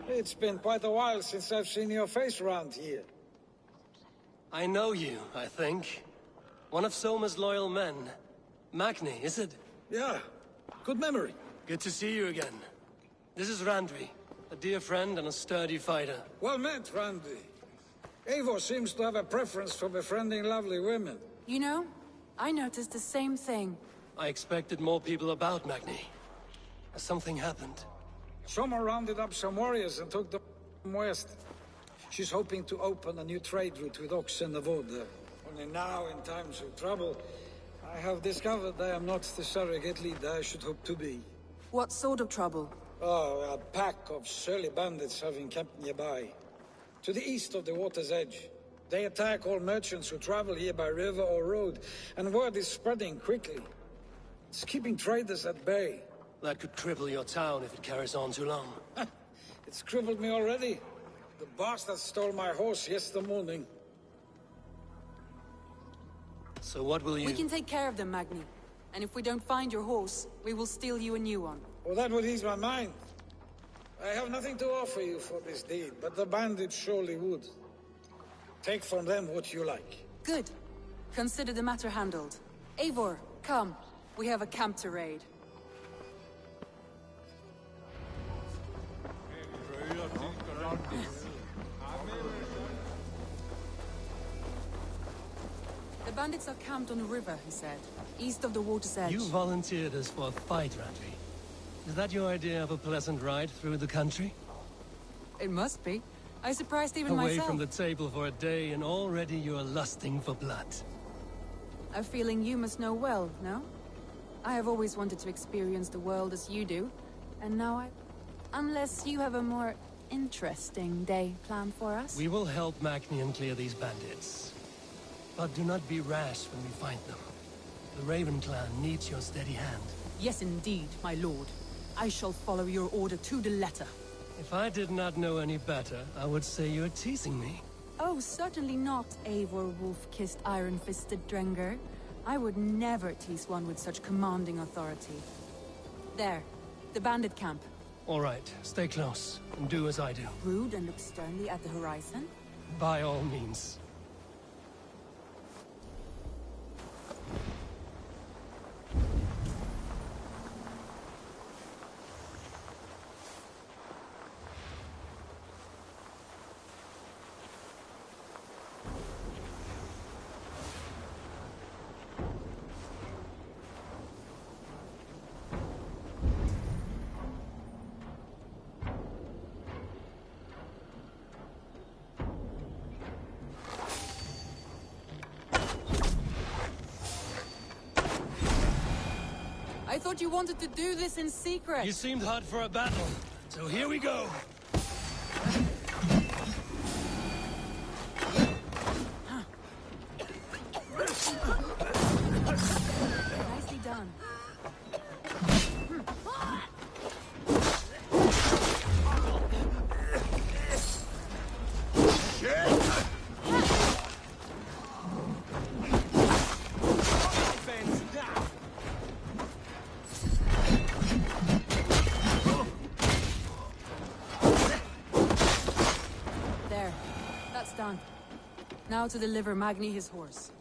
It's been quite a while since I've seen your face around here. I know you, I think. One of Soma's loyal men. Magni, is it? Yeah, good memory. Good to see you again. This is Randvi, a dear friend and a sturdy fighter. Well met, Randvi. Eivor seems to have a preference for befriending lovely women. You know, I noticed the same thing. I expected more people about Magni. Has something happened? Soma rounded up some warriors and took them west. She's hoping to open a new trade route with Ox and the Voda. Only now, in times of trouble, I have discovered I am not the surrogate leader I should hope to be. What sort of trouble? Oh, a pack of surly bandits have encamped nearby. To the east of the water's edge. They attack all merchants who travel here by river or road, and word is spreading quickly. It's keeping traders at bay. That could cripple your town if it carries on too long. It's crippled me already. The bastard stole my horse yesterday morning. So what will you... We can take care of them, Magni. And if we don't find your horse, we will steal you a new one. Well, that would ease my mind. I have nothing to offer you for this deed, but the bandits surely would. Take from them what you like. Good. Consider the matter handled. Eivor, come. We have a camp to raid. The bandits are camped on the river, he said. East of the water's edge. You volunteered us for a fight, Randvi. Is that your idea of a pleasant ride through the country? It must be. I surprised even Away myself. from the table for a day and already you're lusting for blood. A feeling you must know well, no? I have always wanted to experience the world as you do, and now I... Unless you have a more interesting day planned for us? We will help Magni and clear these bandits. But do not be rash when we find them. The Raven clan needs your steady hand. Yes, indeed, my lord. I shall follow your order to the letter. If I did not know any better, I would say you're teasing me. Oh, certainly not, Eivor wolf-kissed iron-fisted Drenger. I would never tease one with such commanding authority. There, the bandit camp. All right, stay close, and do as I do. Rude and look sternly at the horizon? By all means. I thought you wanted to do this in secret. You seemed hot for a battle, so here we go. Nicely done. There. That's done. Now to deliver Magni his horse.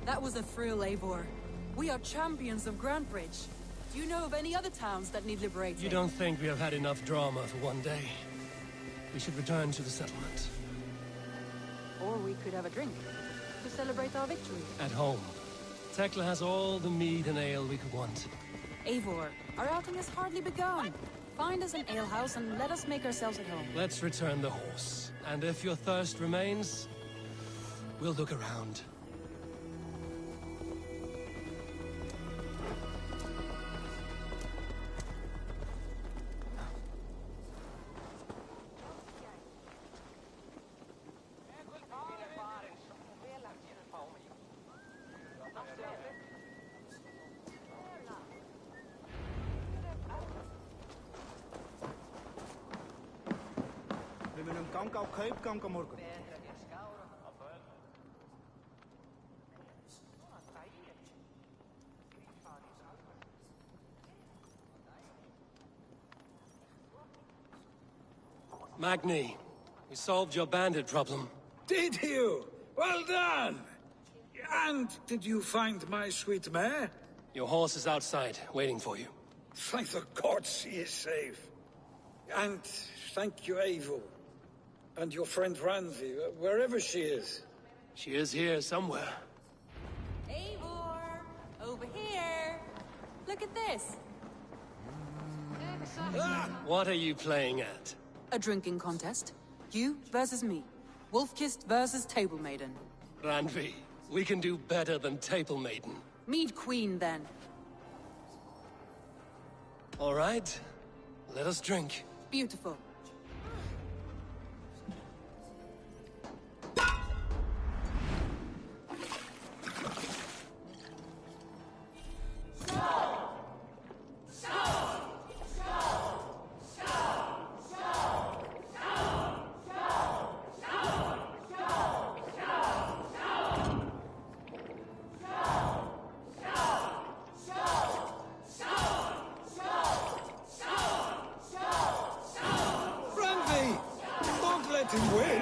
That was a thrill, Eivor. We are champions of Grantbridge. Do you know of any other towns that need liberating? You don't think we have had enough drama for one day? We should return to the settlement. Or we could have a drink to celebrate our victory. At home. Tekla has all the mead and ale we could want. Eivor, our outing has hardly begun. Find us an alehouse and let us make ourselves at home. Let's return the horse. And if your thirst remains, we'll look around. Magni, we solved your bandit problem. Did you? Well done! And did you find my sweet mare? Your horse is outside, waiting for you. Thank the gods she is safe. And thank you, Eivor. And your friend Randvi, wherever she is. She is here somewhere. Eivor! Over here! Look at this! What are you playing at? A drinking contest. You versus me. Wolf-Kissed versus Table Maiden. Randvi, we can do better than Table Maiden. Mead Queen, then. All right, let us drink. Beautiful. Randvi! Don't let him win!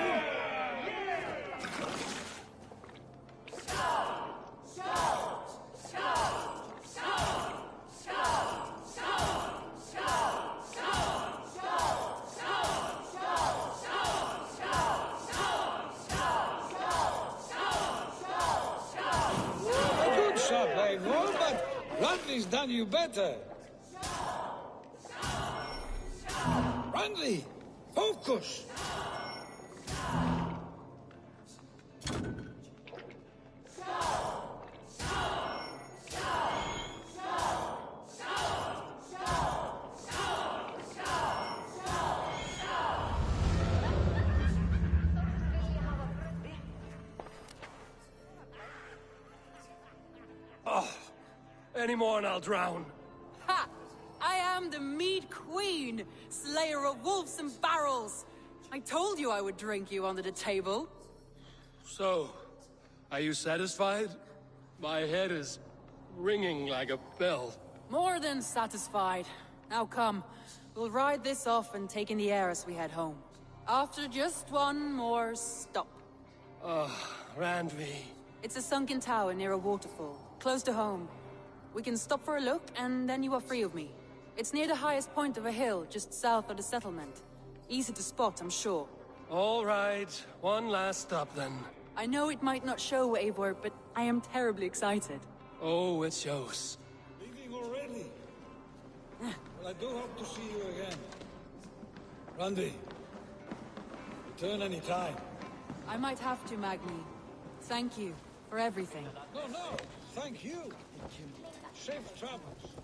A good shot, Eivor, but Randvi's done you better. Randvi! Focus! Any more and I'll drown. Ha! I am the Mead Queen, slayer of wolves and barrels. I told you I would drink you under the table. So, are you satisfied? My head is ringing like a bell. More than satisfied. Now come, we'll ride this off and take in the air as we head home. After just one more stop. Randvi. It's a sunken tower near a waterfall, close to home. We can stop for a look, and then you are free of me. It's near the highest point of a hill, just south of the settlement. Easy to spot, I'm sure. All right, one last stop then. I know it might not show, Eivor, but I am terribly excited. Oh, it shows. Leaving already? Well, I do hope to see you again. Randvi, return any time. I might have to, Magni. Thank you for everything. No, thank you. Safe travels.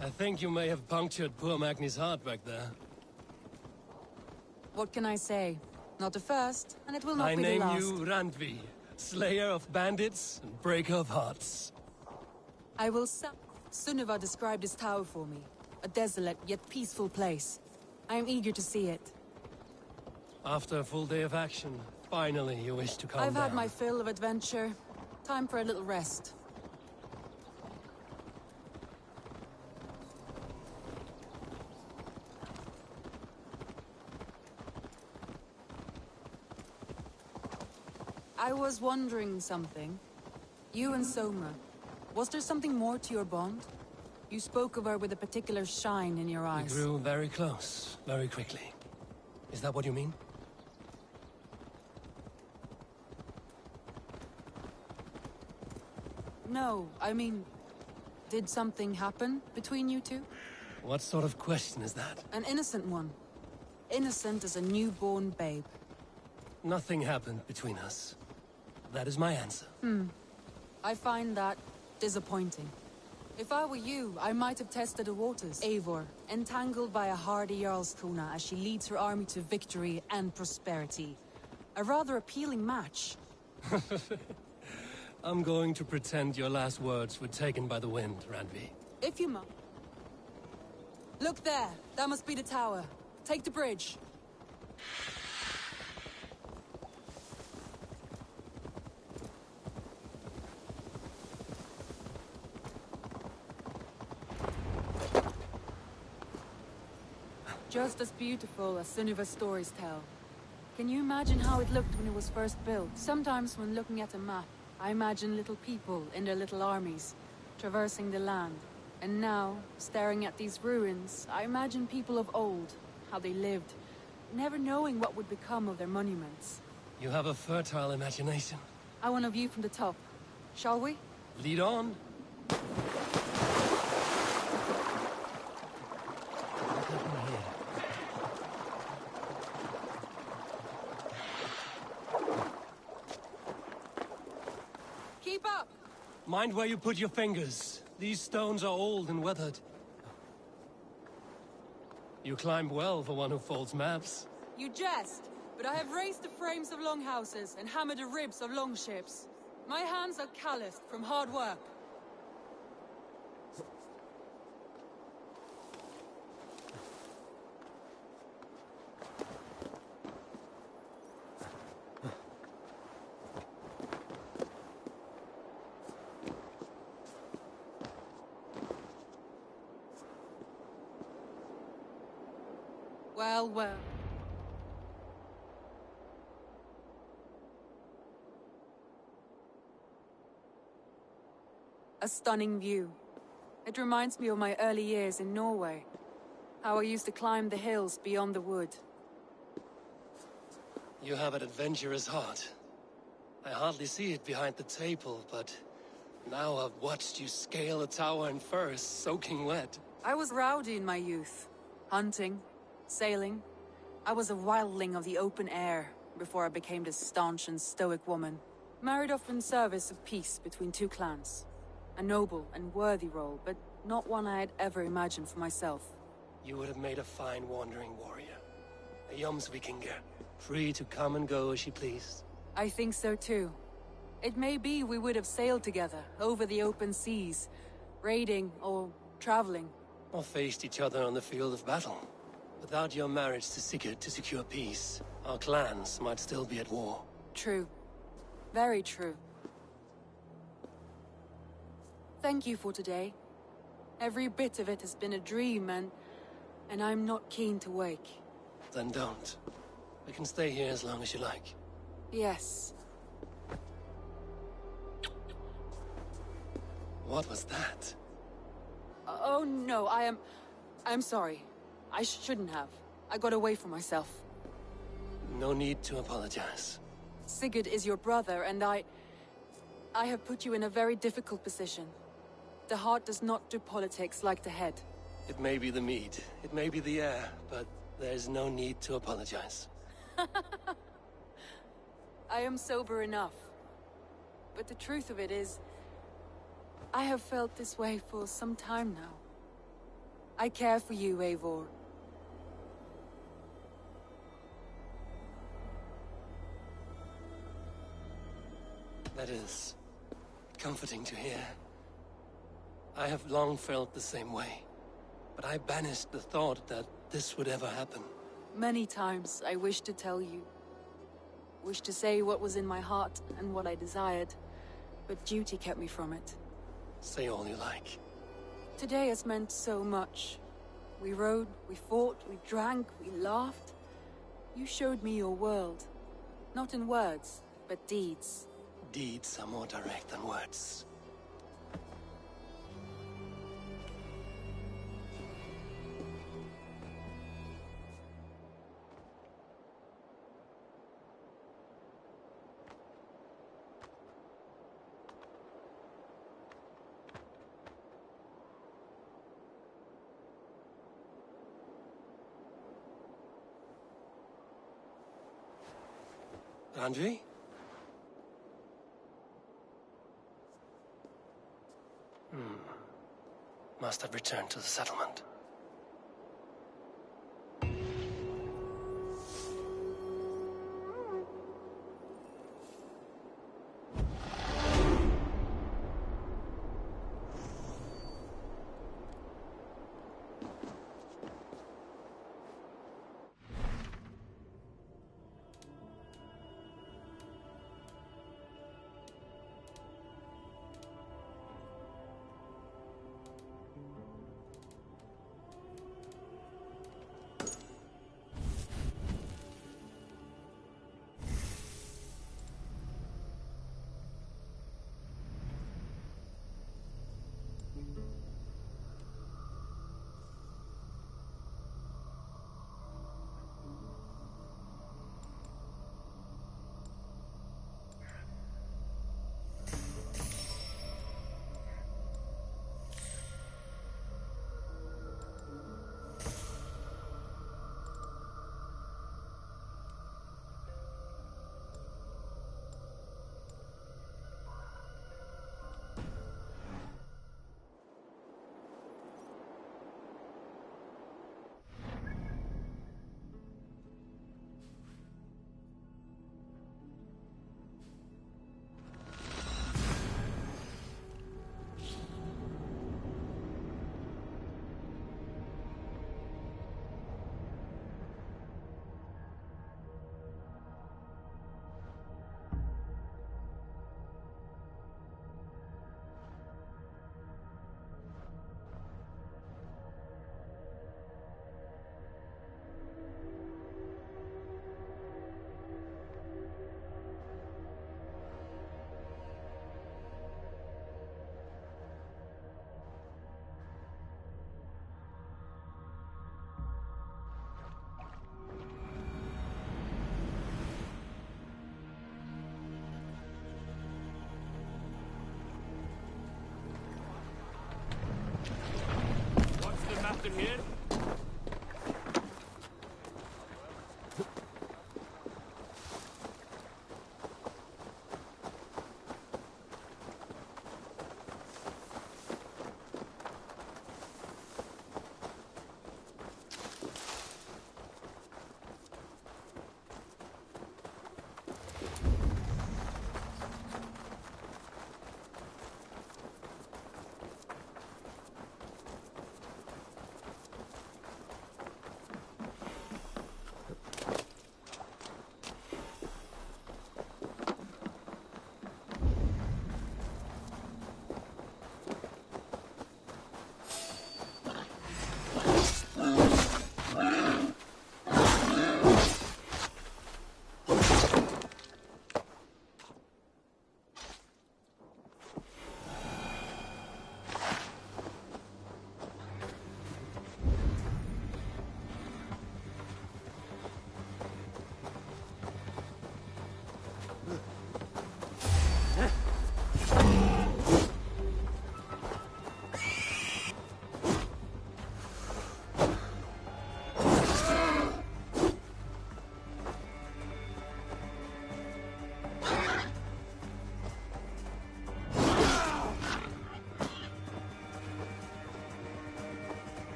I think you may have punctured poor Magni's heart back there. What can I say? Not the first, and it will not I be the name last. you Randvi, slayer of bandits and breaker of hearts. I will Sunniva described this tower for me. A desolate yet peaceful place. I am eager to see it. After a full day of action, finally you wish to calm down. I've had my fill of adventure. Time for a little rest. I was wondering something. You and Soma, was there something more to your bond? You spoke of her with a particular shine in your We eyes. grew very close, very quickly. Is that what you mean? No, I mean, did something happen between you two? What sort of question is that? An innocent one. Innocent as a newborn babe. Nothing happened between us. That is my answer. I find that disappointing. If I were you, I might have tested the waters. Eivor, entangled by a hardy Jarlskona as she leads her army to victory and prosperity. A rather appealing match. I'm going to pretend your last words were taken by the wind, Randvi. If you must. Look there! That must be the tower. Take the bridge. Just as beautiful as Sunniva's stories tell. Can you imagine how it looked when it was first built? Sometimes when looking at a map, I imagine little people in their little armies, traversing the land. And now, staring at these ruins, I imagine people of old, how they lived, never knowing what would become of their monuments. You have a fertile imagination. I want a view from the top. Shall we? Lead on. What happened here? Keep up! Mind where you put your fingers. These stones are old and weathered. You climb well for one who folds maps. You jest, but I have raised the frames of longhouses and hammered the ribs of longships. My hands are calloused from hard work. Well, well. A stunning view. It reminds me of my early years in Norway. How I used to climb the hills beyond the wood. You have an adventurous heart. I hardly see it behind the table, but now I've watched you scale a tower in furs, soaking wet. I was rowdy in my youth. Hunting, sailing. I was a wildling of the open air before I became this staunch and stoic woman. Married off in service of peace between two clans. A noble and worthy role, but not one I had ever imagined for myself. You would have made a fine wandering warrior. A Jomsvikinger, free to come and go as she pleased. I think so too. It may be we would have sailed together over the open seas, raiding or traveling. Or faced each other on the field of battle. Without your marriage to Sigurd to secure peace, our clans might still be at war. True. Very true. Thank you for today. Every bit of it has been a dream, and I'm not keen to wake. Then don't. We can stay here as long as you like. Yes. What was that? Oh no, I'm sorry. I shouldn't have. I got away from myself. No need to apologize. Sigurd is your brother, and I have put you in a very difficult position. The heart does not do politics like the head. It may be the meat, it may be the air, but there's no need to apologize. I am sober enough. But the truth of it is, I have felt this way for some time now. I care for you, Eivor. That is comforting to hear. I have long felt the same way, but I banished the thought that this would ever happen. Many times I wished to tell you. Wished to say what was in my heart and what I desired, but duty kept me from it. Say all you like. Today has meant so much. We rode, we fought, we drank, we laughed. You showed me your world. Not in words, but deeds. Deeds are more direct than words. Randvi? Must have returned to the settlement.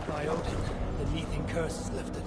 By Odin, the Neething curse is lifted.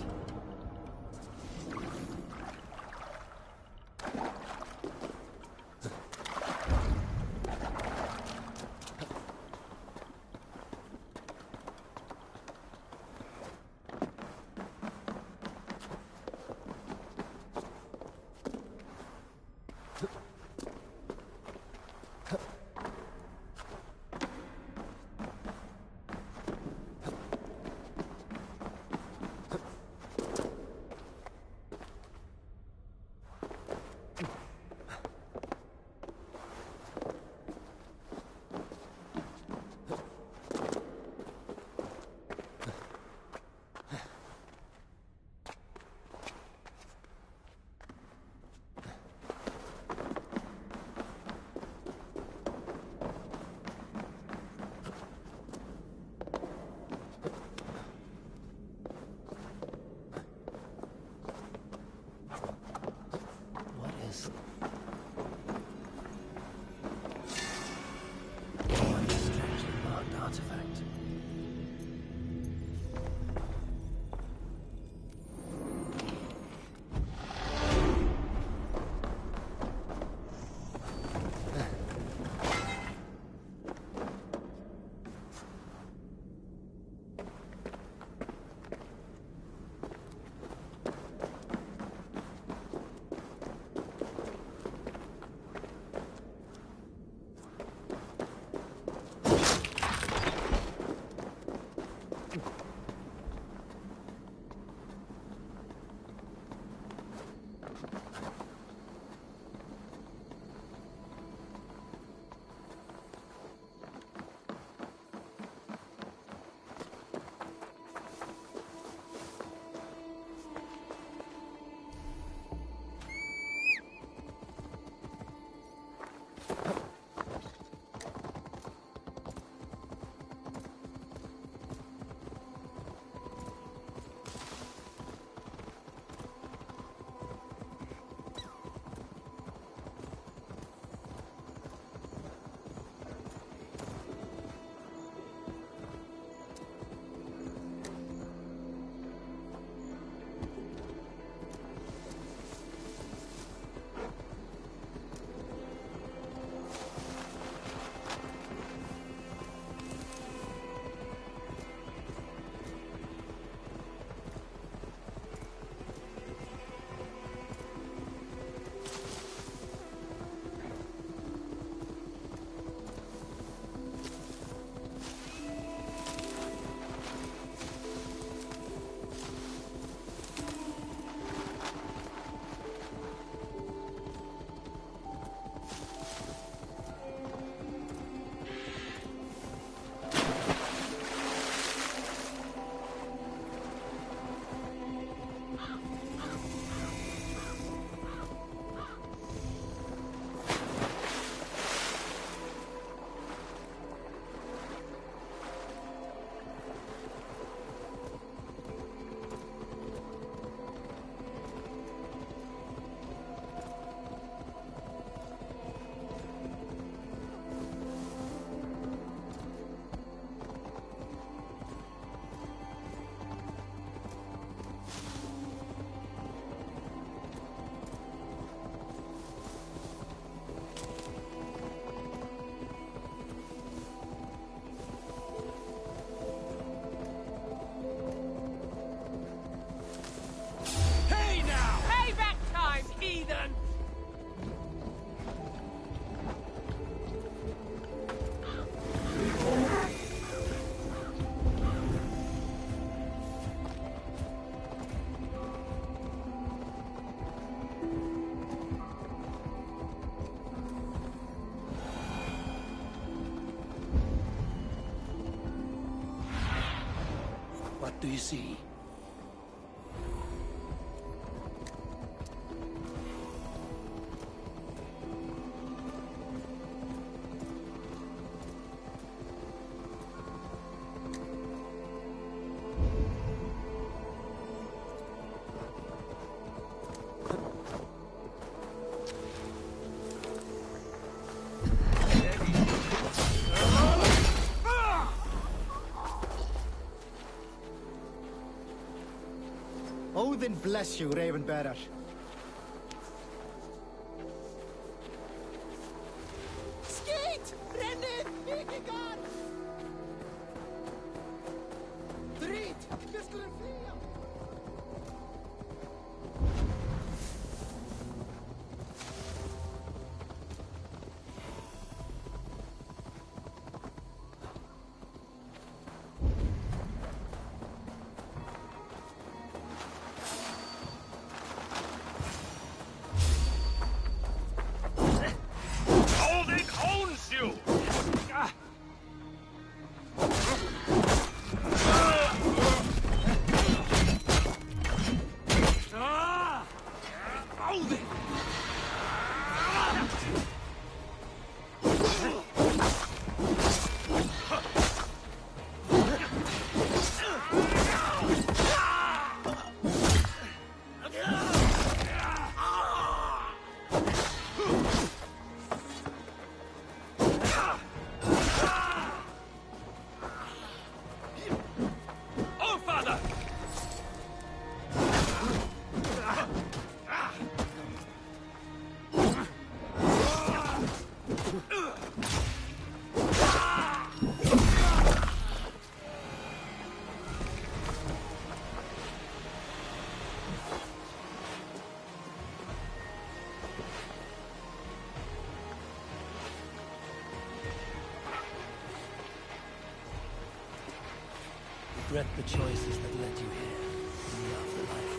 What do you see? Odin bless you, Raven-bearer. Skate! Rennit! Vikingar! Drit! Vi skulle fria! Regret the choices that led you here in the afterlife.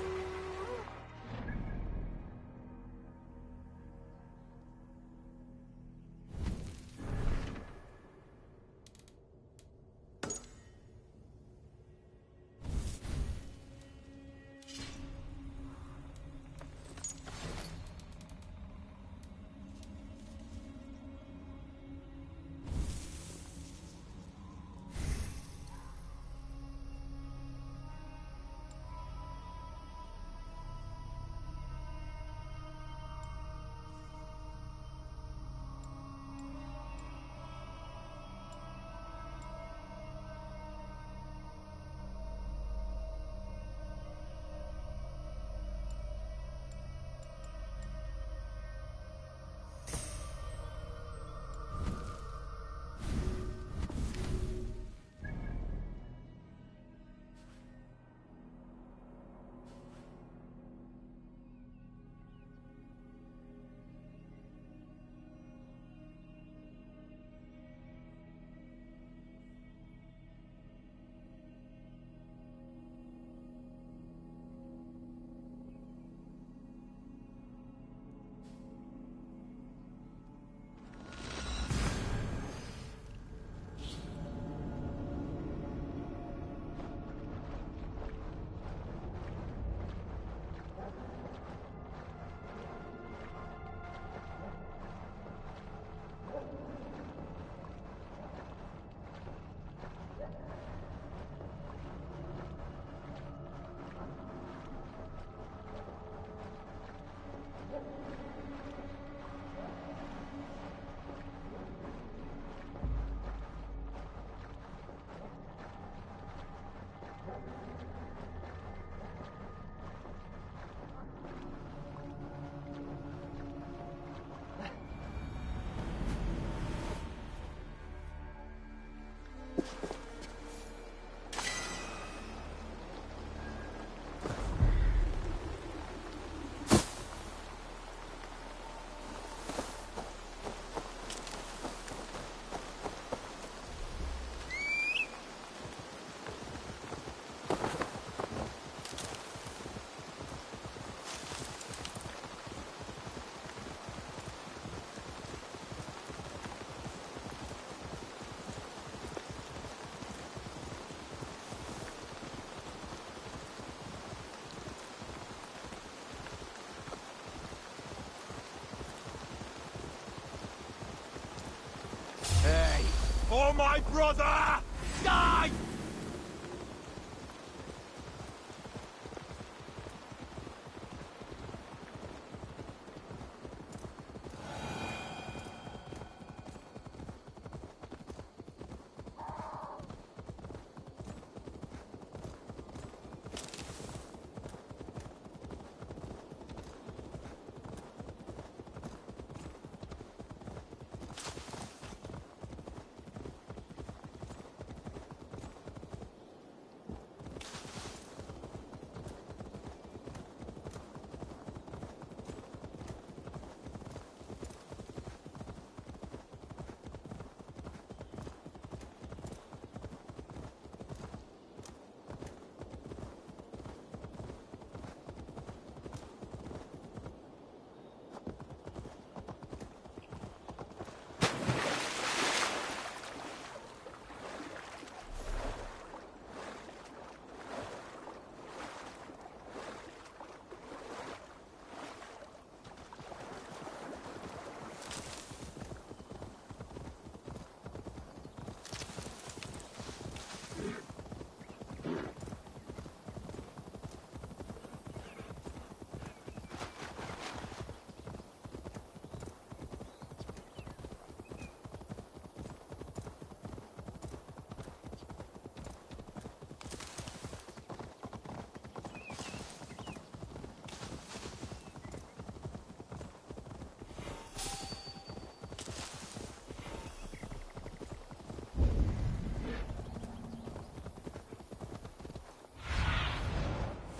For my brother! Die!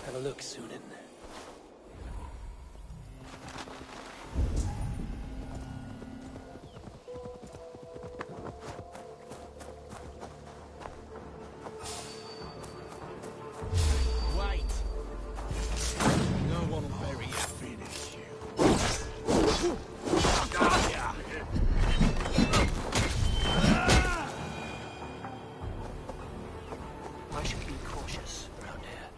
Have a look, Sunan. Wait! No one will bury you, finish you. Got ya! I should be cautious around here.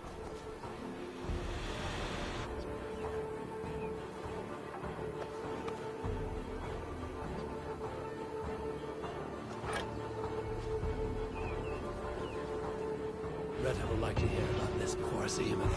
Retta will like to hear about this poor Seam again.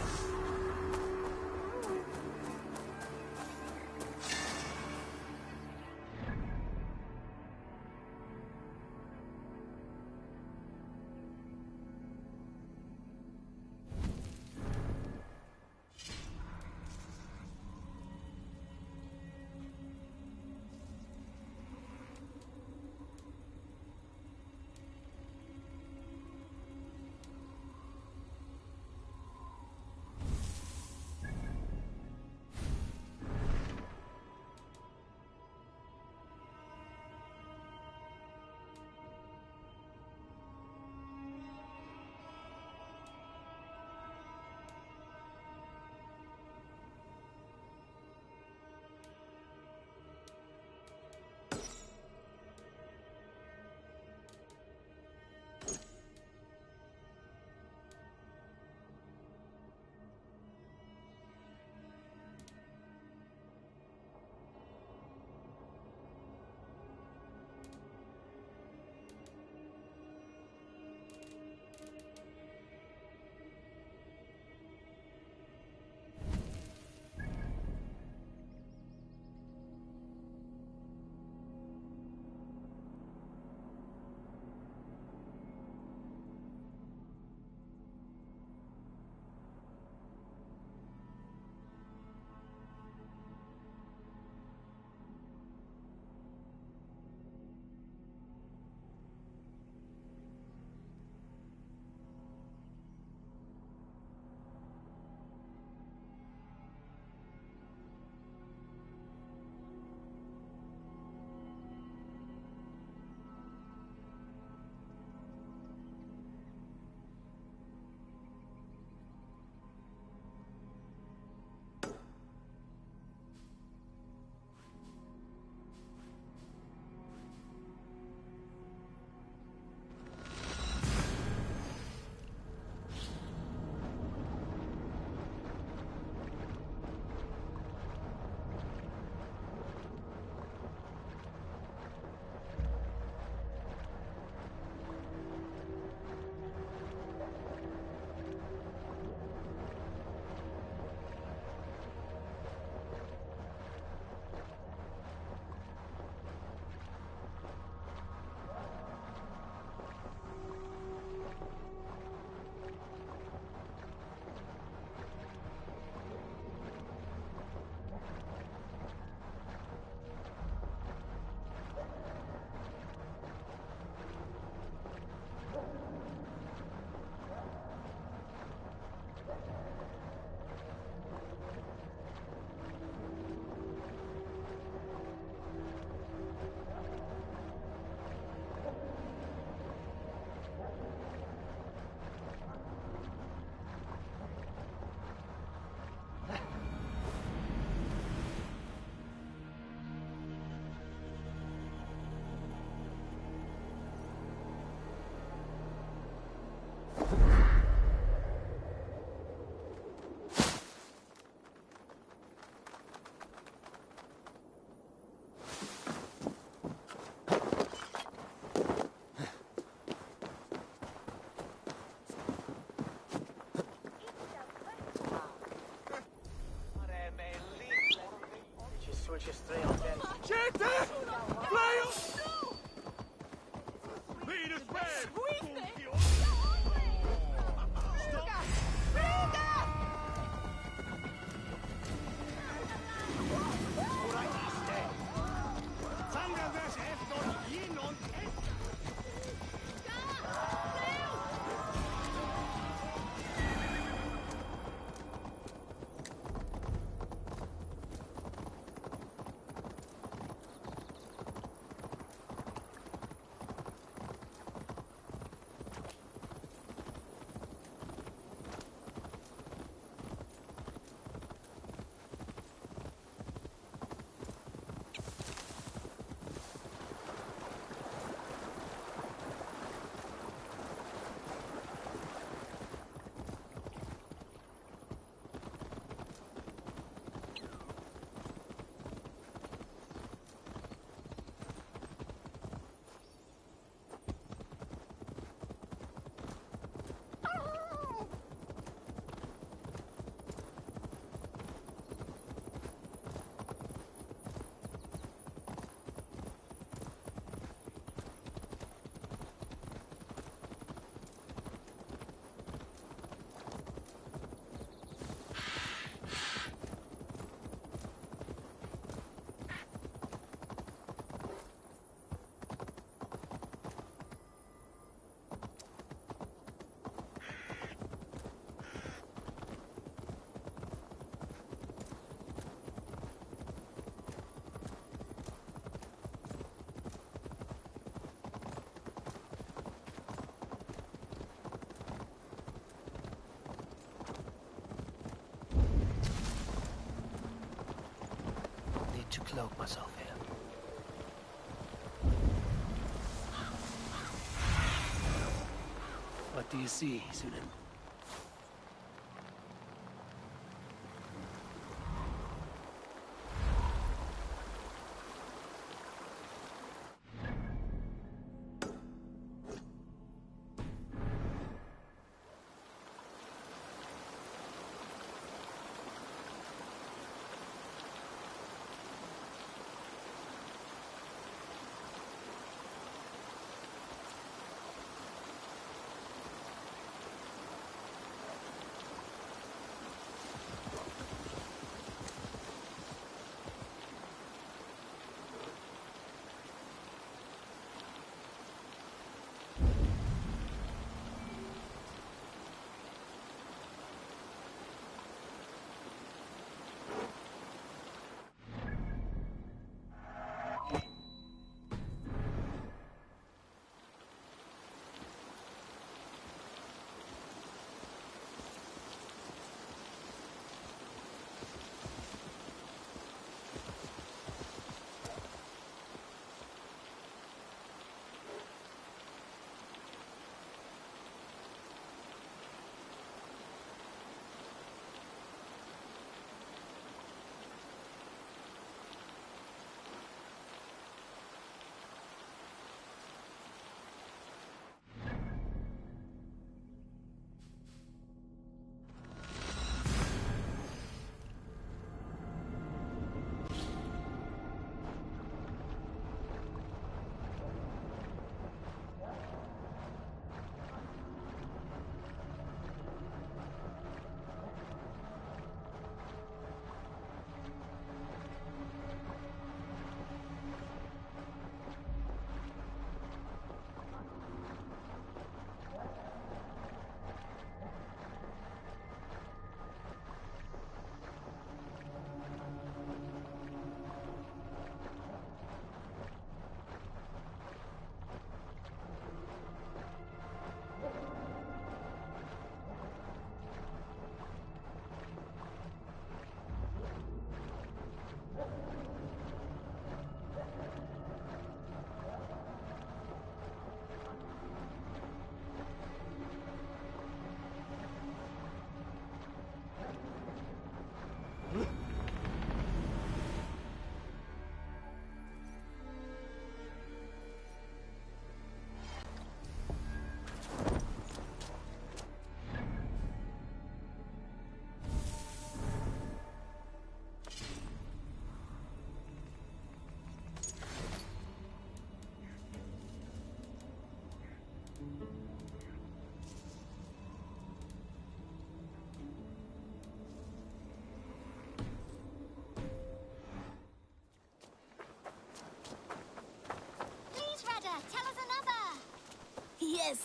to spread! Need to cloak myself here. What do you see, Sunan?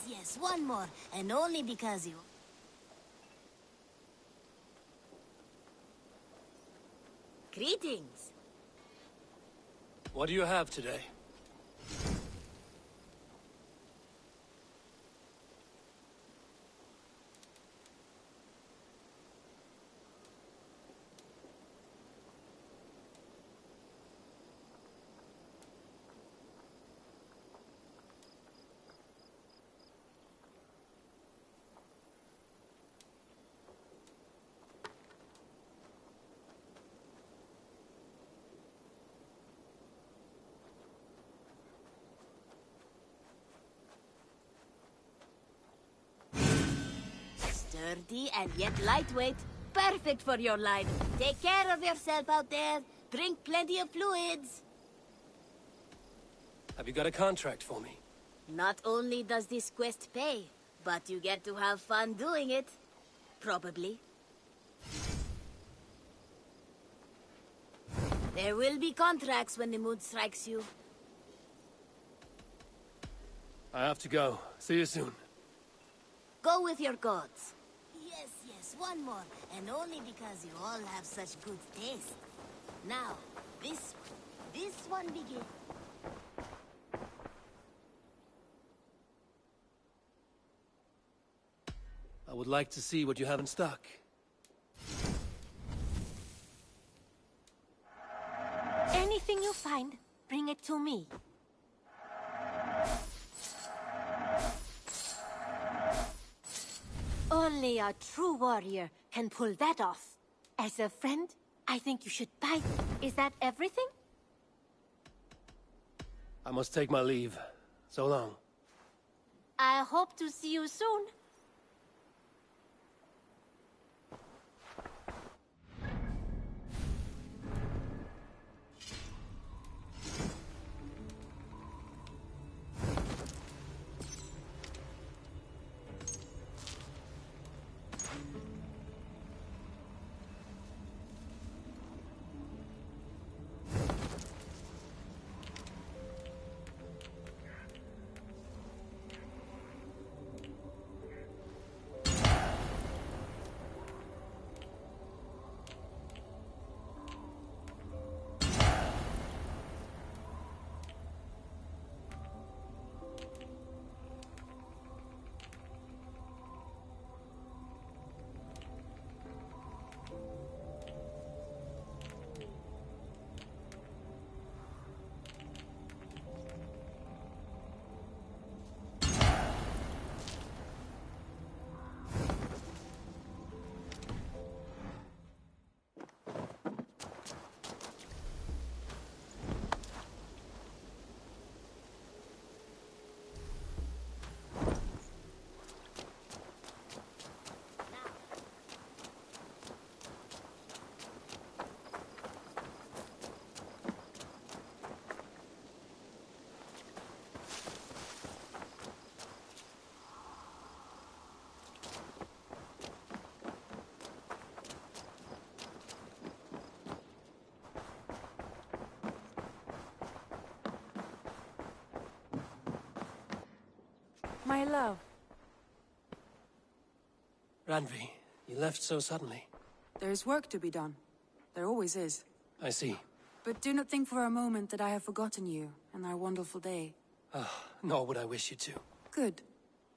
Yes, one more. And only because you... Greetings. What do you have today? Sturdy and yet lightweight. Perfect for your line. Take care of yourself out there. Drink plenty of fluids. Have you got a contract for me? Not only does this quest pay, but you get to have fun doing it. Probably. There will be contracts when the mood strikes you. I have to go. See you soon. Go with your gods. Yes, one more. And only because you all have such good taste. Now, this one begins. I would like to see what you have in stock. Anything you find, bring it to me. Only a true warrior can pull that off. As a friend, I think you should buy... Is that everything? I must take my leave. So long. I hope to see you soon. My love. Randvi, you left so suddenly. There's work to be done. There always is. I see. But do not think for a moment that I have forgotten you and our wonderful day. Nor would I wish you to. Good.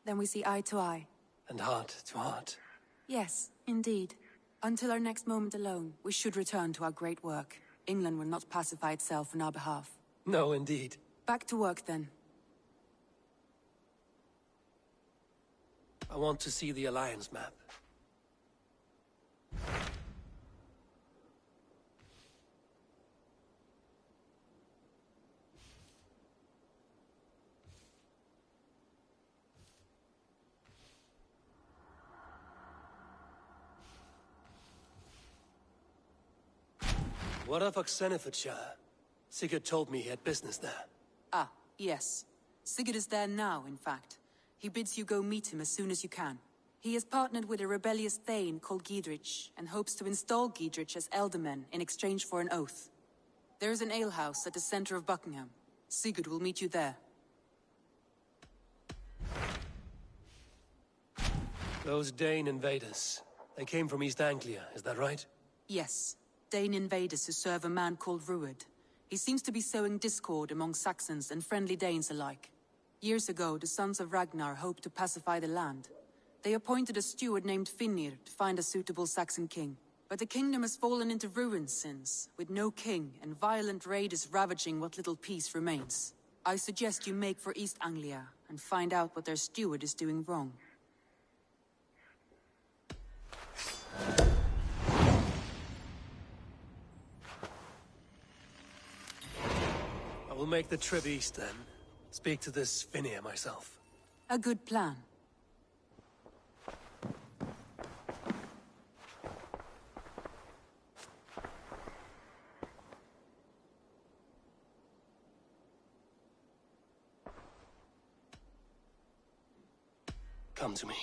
Then we see eye to eye. And heart to heart. Yes, indeed. Until our next moment alone, we should return to our great work. England will not pacify itself on our behalf. No, indeed. Back to work, then. I want to see the Alliance map. What of Oxenfordshire? Sigurd told me he had business there. Ah, yes. Sigurd is there now, in fact. He bids you go meet him as soon as you can. He has partnered with a rebellious Thane called Giedrich, and hopes to install Giedrich as Elderman in exchange for an oath. There is an alehouse at the center of Buckingham. Sigurd will meet you there. Those Dane invaders, they came from East Anglia, is that right? Yes. Dane invaders who serve a man called Rued. He seems to be sowing discord among Saxons and friendly Danes alike. Years ago, the sons of Ragnar hoped to pacify the land. They appointed a steward named Finnir to find a suitable Saxon king. But the kingdom has fallen into ruins since, with no king and violent raiders ravaging what little peace remains. I suggest you make for East Anglia and find out what their steward is doing wrong. I will make the trip east then. Speak to this Finnir myself. A good plan. Come to me.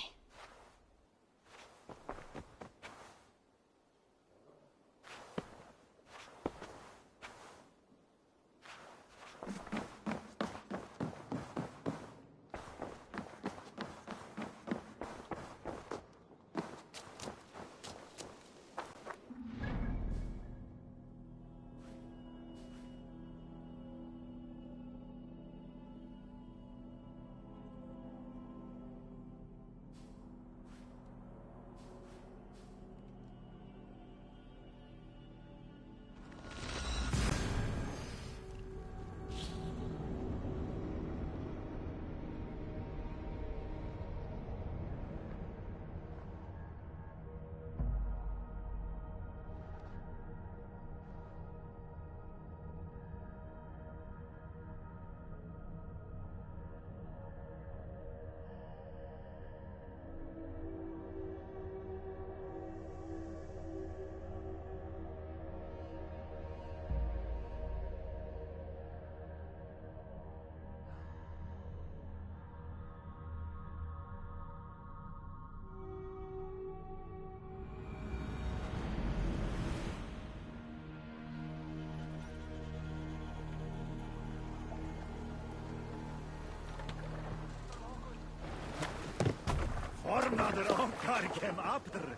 Fornader onkar kem apter.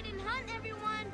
Forbidden hunt, everyone!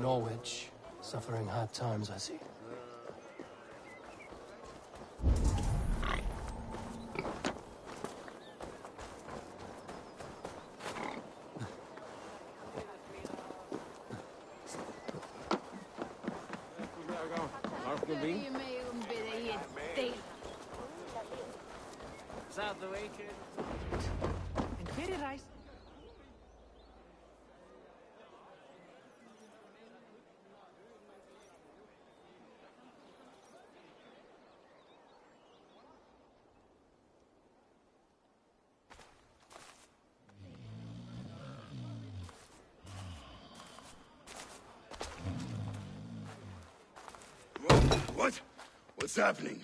Norwich, suffering hard times, I see. South the way, kid. En feriereis. What? What's happening?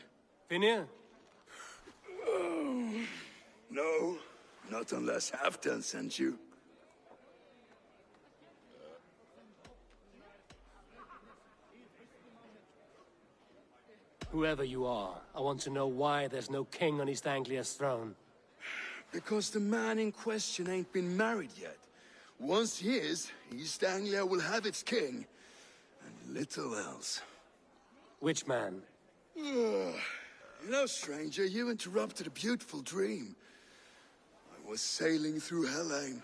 Finir? No, not unless Halfdan sent you. Whoever you are, I want to know why there's no king on East Anglia's throne. Because the man in question ain't been married yet. Once he is, East Anglia will have its king, and little else. Which man? You know, stranger, you interrupted a beautiful dream. I was sailing through Helheim,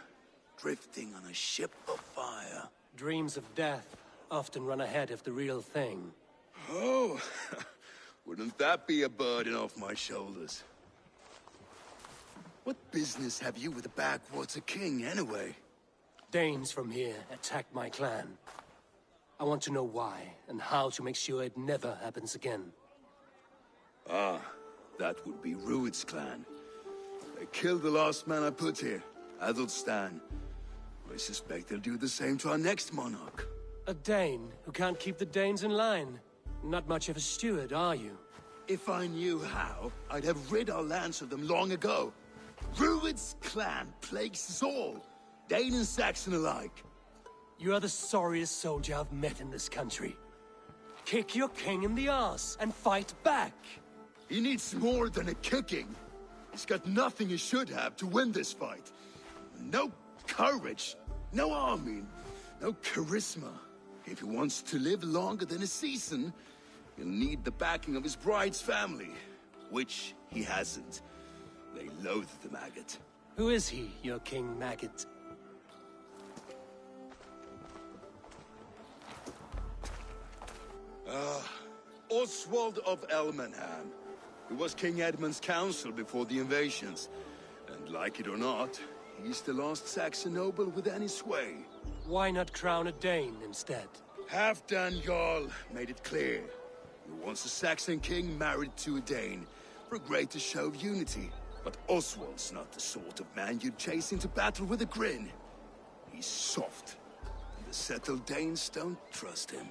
drifting on a ship of fire. Dreams of death often run ahead of the real thing. Oh, wouldn't that be a burden off my shoulders? What business have you with the backwater king, anyway? Danes from here attacked my clan. I want to know why, and how to make sure it never happens again. Ah, that would be Rued's clan. They killed the last man I put here, Adelstan. I suspect they'll do the same to our next monarch. A Dane who can't keep the Danes in line. Not much of a steward, are you? If I knew how, I'd have rid our lands of them long ago. Rued's clan plagues us all, Dane and Saxon alike. You are the sorriest soldier I've met in this country. Kick your king in the arse and fight back! He needs more than a kicking. He's got nothing he should have to win this fight. No courage, no army, no charisma. If he wants to live longer than a season, he'll need the backing of his bride's family, which he hasn't. They loathe the maggot. Who is he, your King Maggot? Oswald of Elmenham. He was King Edmund's counsel before the invasions. And like it or not, he's the last Saxon noble with any sway. Why not crown a Dane instead? Halfdan Jarl made it clear. He wants a Saxon king married to a Dane, for a greater show of unity. But Oswald's not the sort of man you'd chase into battle with a grin. He's soft, and the settled Danes don't trust him.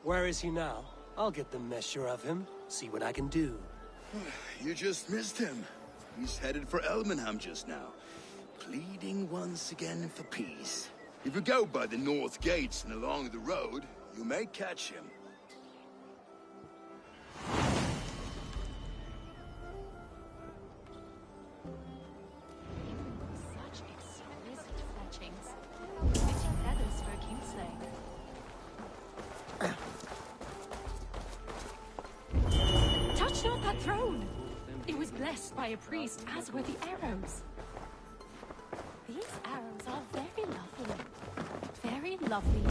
Where is he now? I'll get the measure of him, see what I can do. You just missed him. He's headed for Elmenham just now, pleading once again for peace. If you go by the north gates and along the road, you may catch him. Such exquisite fletchings. Pretty feathers for a kingslay. Touch blessed by a priest, as were the arrows. These arrows are very lovely. Very lovely.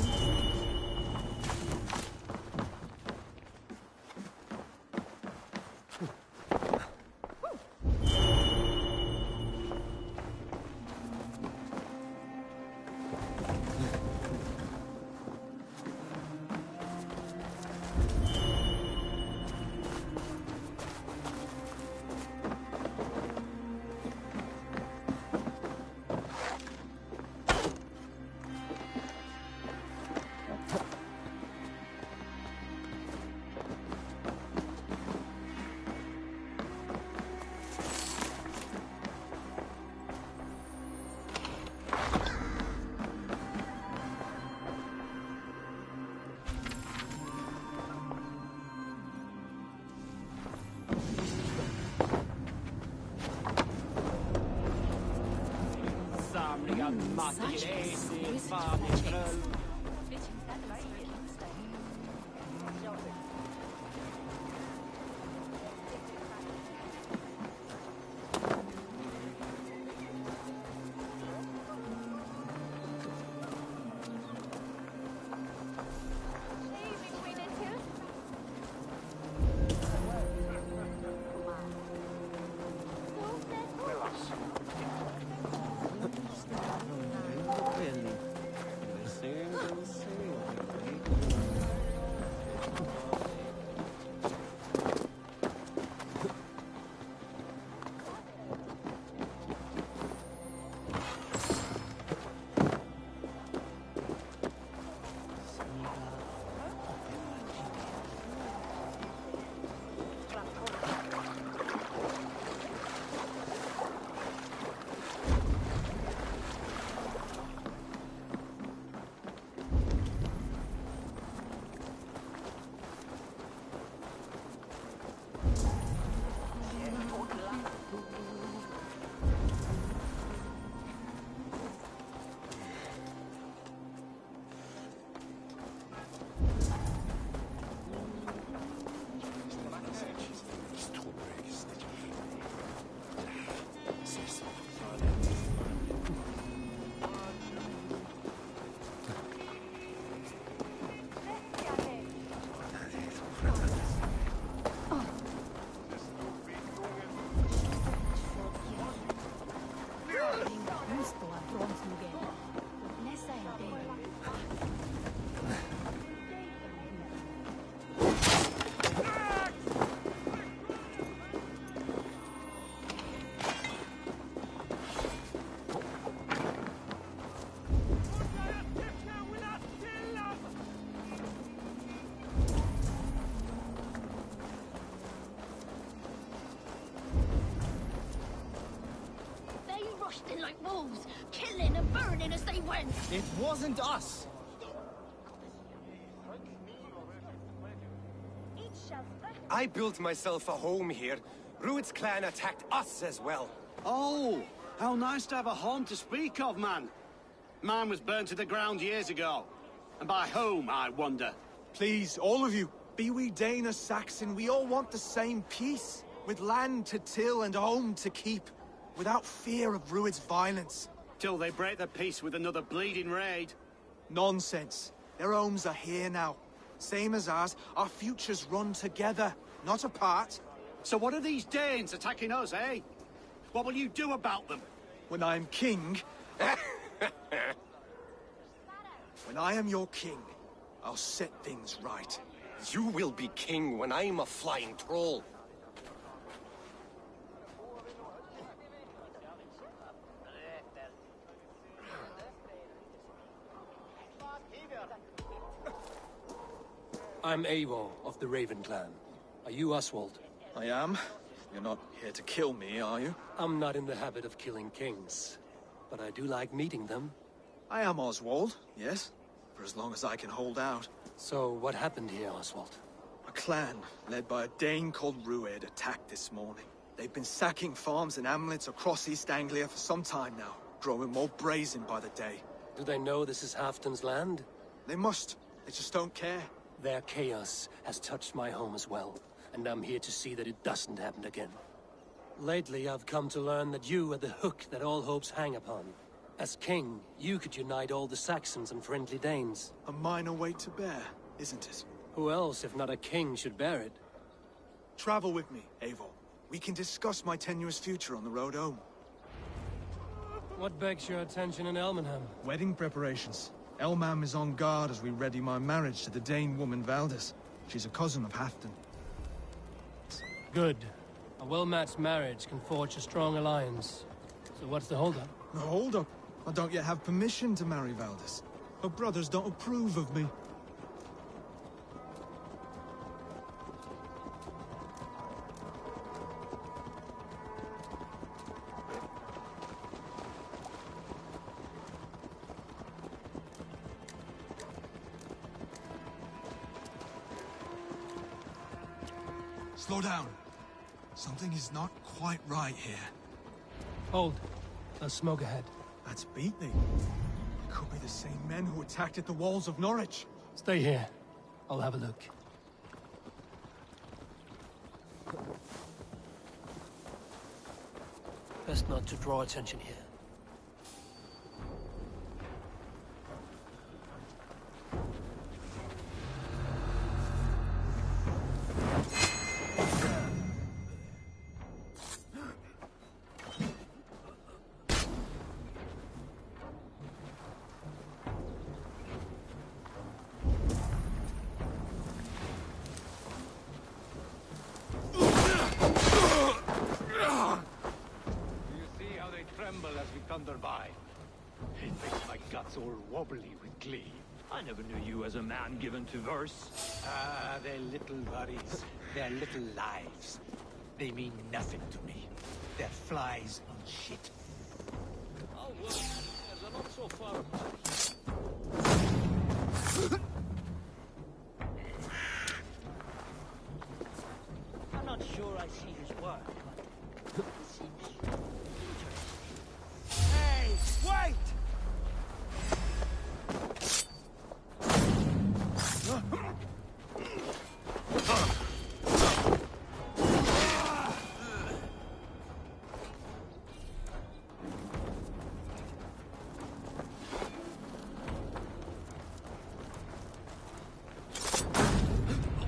Like wolves, killing and burning as they went. It wasn't us. I built myself a home here. Rued's clan attacked us as well. Oh, how nice to have a home to speak of, man. Mine was burned to the ground years ago. And by whom, I wonder? Please, all of you, be we Dane or Saxon, we all want the same peace. With land to till and home to keep. Without fear of Rued's violence. Till they break the peace with another bleeding raid. Nonsense. Their homes are here now. Same as ours, our futures run together, not apart. So what are these Danes attacking us, eh? What will you do about them? When I am king... when I am your king, I'll set things right. You will be king when I'm a flying troll. I'm Eivor of the Raven clan. Are you Oswald? I am. You're not here to kill me, are you? I'm not in the habit of killing kings, but I do like meeting them. I am Oswald, yes. For as long as I can hold out. So, what happened here, Oswald? A clan, led by a Dane called Rued, attacked this morning. They've been sacking farms and hamlets across East Anglia for some time now, growing more brazen by the day. Do they know this is Halfton's land? They must. They just don't care. Their chaos has touched my home as well, and I'm here to see that it doesn't happen again. Lately, I've come to learn that you are the hook that all hopes hang upon. As king, you could unite all the Saxons and friendly Danes. A minor weight to bear, isn't it? Who else, if not a king, should bear it? Travel with me, Eivor. We can discuss my tenuous future on the road home. What begs your attention in Elmenham? Wedding preparations. Elmam is on guard as we ready my marriage to the Dane woman Valdis. She's a cousin of Halfdan. Good. A well-matched marriage can forge a strong alliance. So what's the holdup? The hold-up? I don't yet have permission to marry Valdis. Her brothers don't approve of me. Slow down. Something is not quite right here. Hold. There's smoke ahead. That's Beatley. It could be the same men who attacked at the walls of Norwich. Stay here. I'll have a look. Best not to draw attention here. Thunder by. It makes my guts all wobbly with glee. I never knew you as a man given to verse. Ah, their little worries, their little lives. They mean nothing to me. They're flies on shit. Oh, well, they're not so far. I'm not sure I see his work, but it seems interesting. Hey, wait!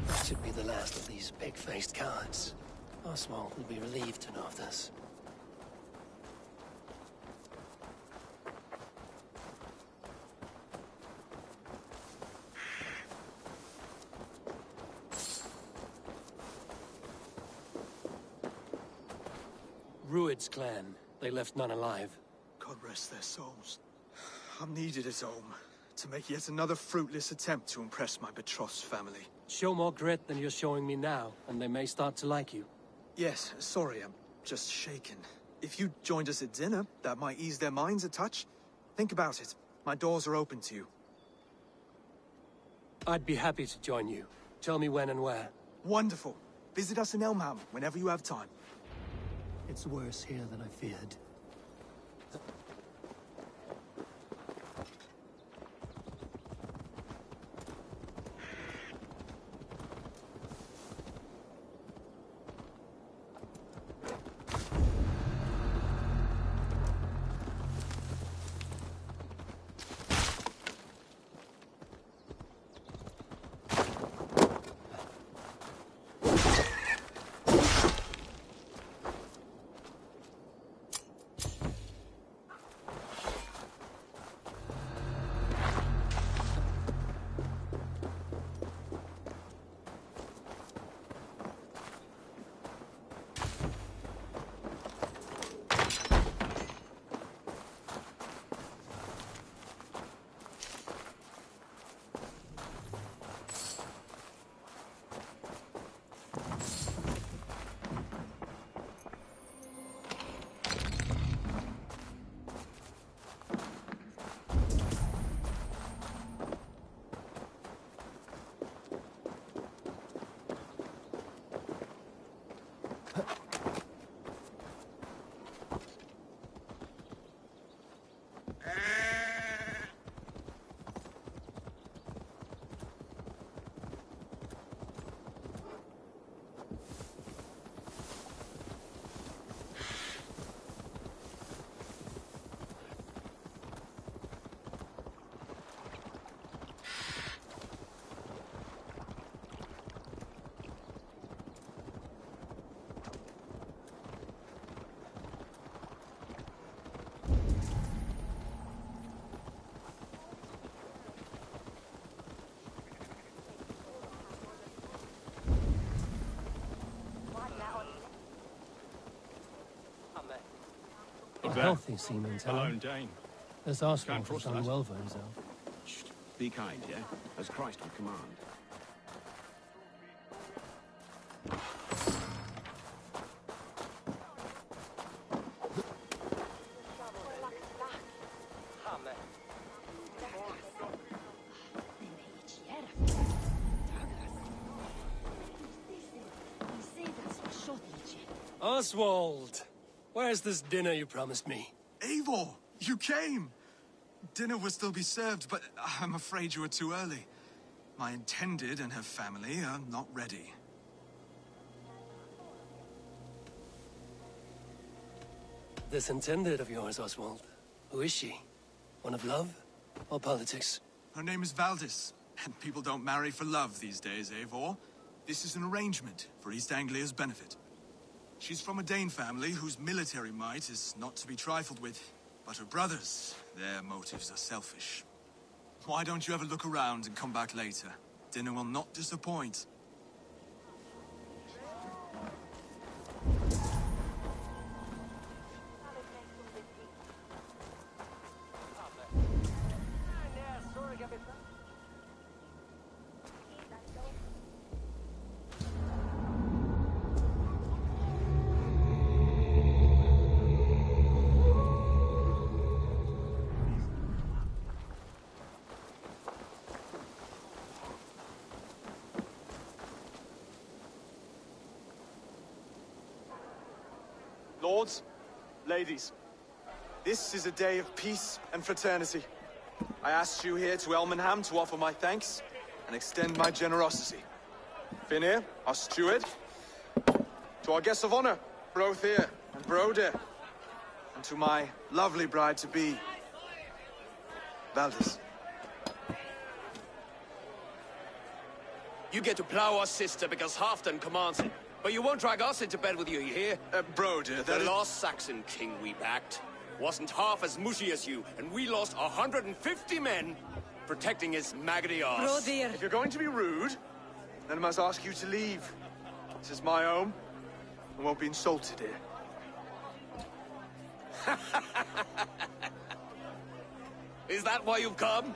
That should be the last of these pig-faced cowards. Oswald will be relieved to know of this. Rued's clan. They left none alive. God rest their souls. I'm needed at home to make yet another fruitless attempt to impress my betrothed's family. Show more grit than you're showing me now, and they may start to like you. Yes, sorry, I'm just shaken. If you joined us at dinner, that might ease their minds a touch. Think about it. My doors are open to you. I'd be happy to join you. Tell me when and where. Wonderful. Visit us in Elmham whenever you have time. It's worse here than I feared. a healthy seaman, A lone Dane. This Oswald has done well for himself. Shh. Be kind, yeah? As Christ would command. Oswald! Where's this dinner you promised me? Eivor, you came! Dinner will still be served, but I'm afraid you are too early. My intended and her family are not ready. This intended of yours, Oswald. Who is she? One of love or politics? Her name is Valdis, and people don't marry for love these days, Eivor. This is an arrangement for East Anglia's benefit. She's from a Dane family whose military might is not to be trifled with. But her brothers, their motives are selfish. Why don't you ever look around and come back later? Dinner will not disappoint. Lords, ladies, this is a day of peace and fraternity. I asked you here to Elmenham to offer my thanks and extend my generosity. Finir, our steward, to our guests of honor, Brothir and Brodir, and to my lovely bride-to-be, Valdis. You get to plow our sister because Halfdan commands it. But you won't drag us into bed with you, you hear? Brodir, the last Saxon king we backed wasn't half as mushy as you, and we lost 150 men protecting his maggoty arse. Brodir! If you're going to be rude, then I must ask you to leave. This is my home. I won't be insulted here. Is that why you've come?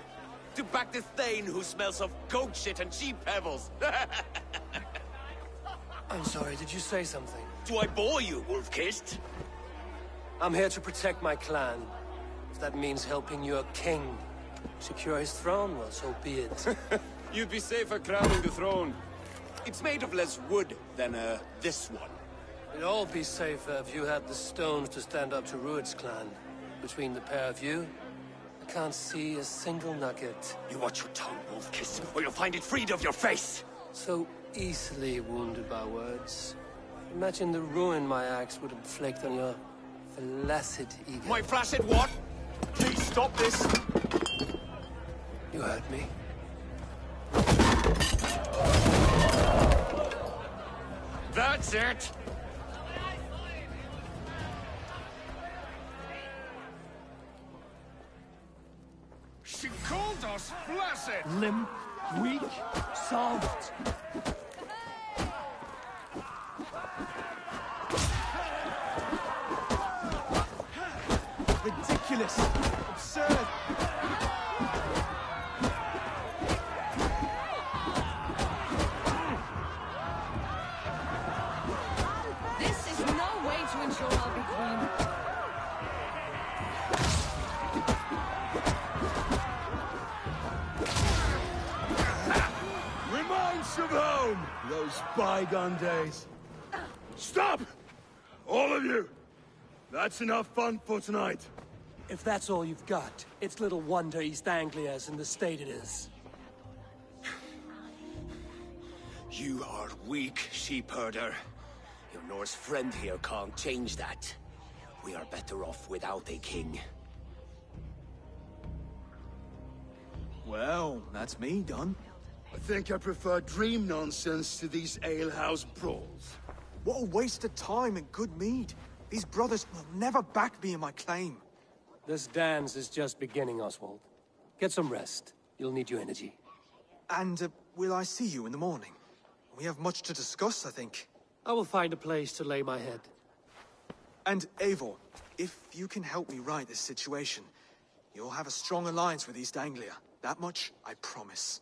To back this Thane who smells of goat shit and cheap pebbles? I'm sorry, did you say something? Do I bore you, wolf-kissed? I'm here to protect my clan. If that means helping your king secure his throne, well, so be it. You'd be safer crowning the throne. It's made of less wood than, this one. It'd all be safer if you had the stones to stand up to Rued's clan. Between the pair of you, I can't see a single nugget. You watch your tongue, wolf-kissed, or you'll find it freed of your face! So easily wounded by words. Imagine the ruin my axe would inflict on your flaccid ego. My flaccid what? Please stop this! You heard me. That's it! She called us flaccid! Limp, weak, soft. Ridiculous! Absurd! This is no way to ensure I'll be queen. Reminds of home! Those bygone days. Stop! All of you! That's enough fun for tonight. If that's all you've got, it's little wonder East Anglia is in the state it is. You are weak, sheep herder. Your Norse friend here can't change that. We are better off without a king. Well, that's me done. I think I prefer dream nonsense to these alehouse brawls. What a waste of time and good mead. These brothers will never back me in my claim. This dance is just beginning, Oswald. Get some rest. You'll need your energy. And will I see you in the morning? We have much to discuss, I think. I will find a place to lay my head. And Eivor, if you can help me right this situation, you'll have a strong alliance with East Anglia. That much, I promise.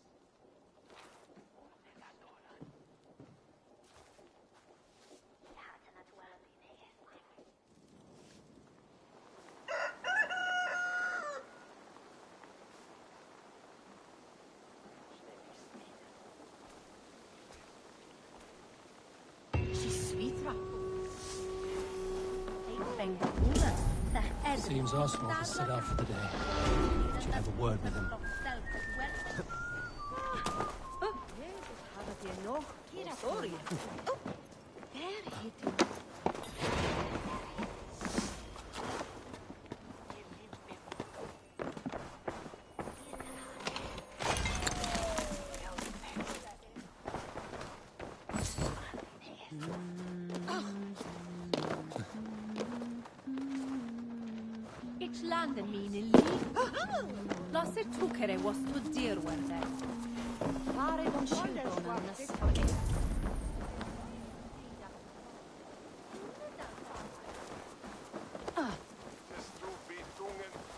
Seems Oswald has set out for the day. Should have a word with him. Landen mine liv. La se tukere was to dear werde. Pare don shildonas.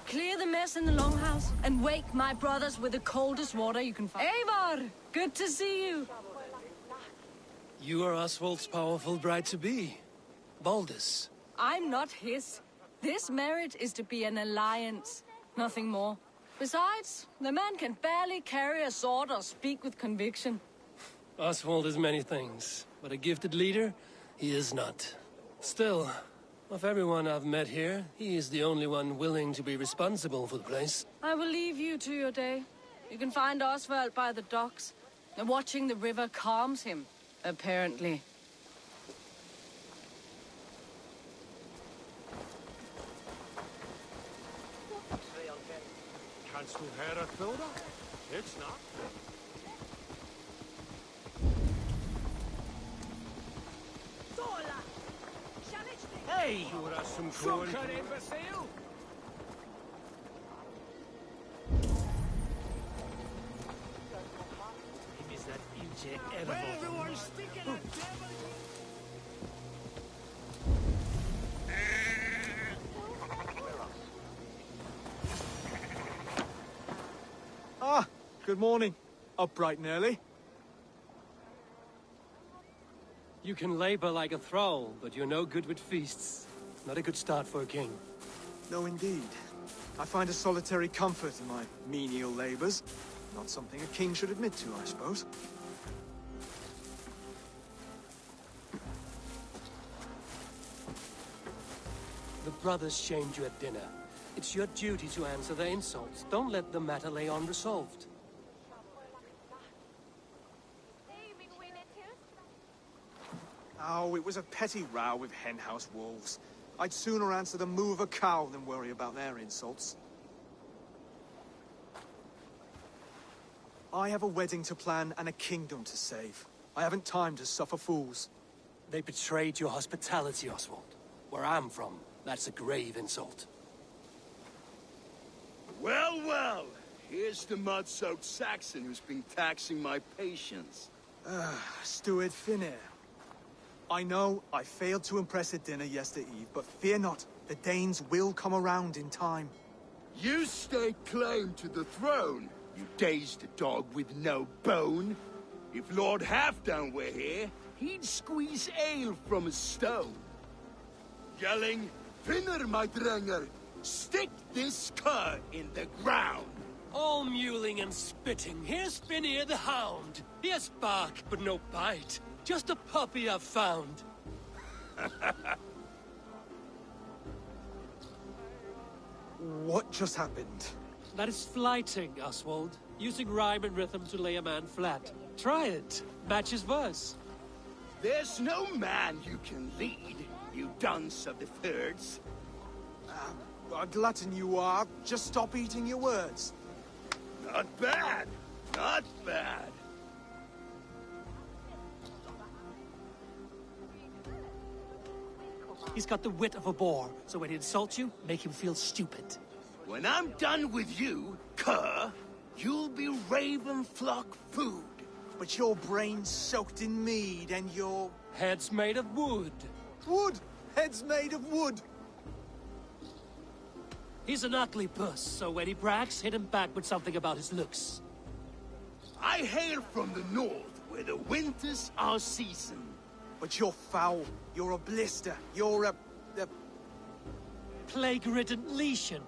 Clear the mess in the longhouse and wake my brothers with the coldest water you can find. Eivor! Good to see you. You are Oswald's powerful bride-to-be. Baldus. I'm not his. This marriage is to be an alliance, nothing more. Besides, the man can barely carry a sword or speak with conviction. Oswald is many things, but a gifted leader, he is not. Still, of everyone I've met here, he is the only one willing to be responsible for the place. I will leave you to your day. You can find Oswald by the docks. And watching the river calms him, apparently. Kannst du Herrenbilder? It's not. Hey! Funker, imbecile! It is that inche edible. Where everyone's sticking a devil! Ah, good morning. Up bright and early. You can labor like a thrall, but you're no good with feasts. Not a good start for a king. No, indeed. I find a solitary comfort in my menial labors. Not something a king should admit to, I suppose. The brothers shamed you at dinner. It's your duty to answer their insults. Don't let the matter lay unresolved. Oh, it was a petty row with henhouse wolves. I'd sooner answer the moo of a cow than worry about their insults. I have a wedding to plan and a kingdom to save. I haven't time to suffer fools. They betrayed your hospitality, Oswald. Where I'm from, that's a grave insult. Well, well. Here's the mud-soaked Saxon who's been taxing my patience. Steward Finnair. I know I failed to impress at dinner yesterday eve, but fear not, the Danes will come around in time. You stake claim to the throne, you dazed dog with no bone. If Lord Halfdan were here, he'd squeeze ale from a stone. Yelling, Finner, my drenger, stick this cur in the ground. All mewling and spitting. Here's Finnear the hound. He has bark, but no bite. Just a puppy I've found. What just happened? That is flighting, Oswald. Using rhyme and rhythm to lay a man flat. Try it. Match his verse. There's no man you can lead, you dunce of the thirds. A glutton you are. Just stop eating your words. Not bad. Not bad. He's got the wit of a boar, so when he insults you, make him feel stupid. When I'm done with you, cur, you'll be raven flock food. But your brain's soaked in mead and your... head's made of wood. Wood? Head's made of wood. He's an ugly puss, so when he brags, hit him back with something about his looks. I hail from the north, where the winters are season. But you're foul. You're a blister. You're a... Plague-ridden lesion.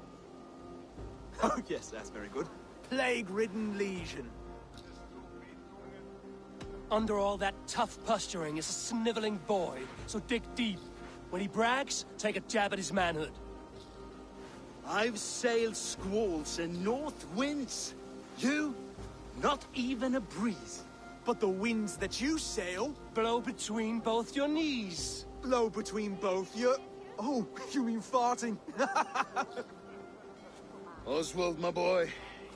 Oh, yes, that's very good. Plague-ridden lesion. Under all that tough posturing is a sniveling boy, so dig deep. When he brags, take a jab at his manhood. I've sailed squalls and north winds. You? Not even a breeze. But the winds that you sail... Blow between both your knees. Blow between both your... Oh, you mean farting? Oswald, my boy,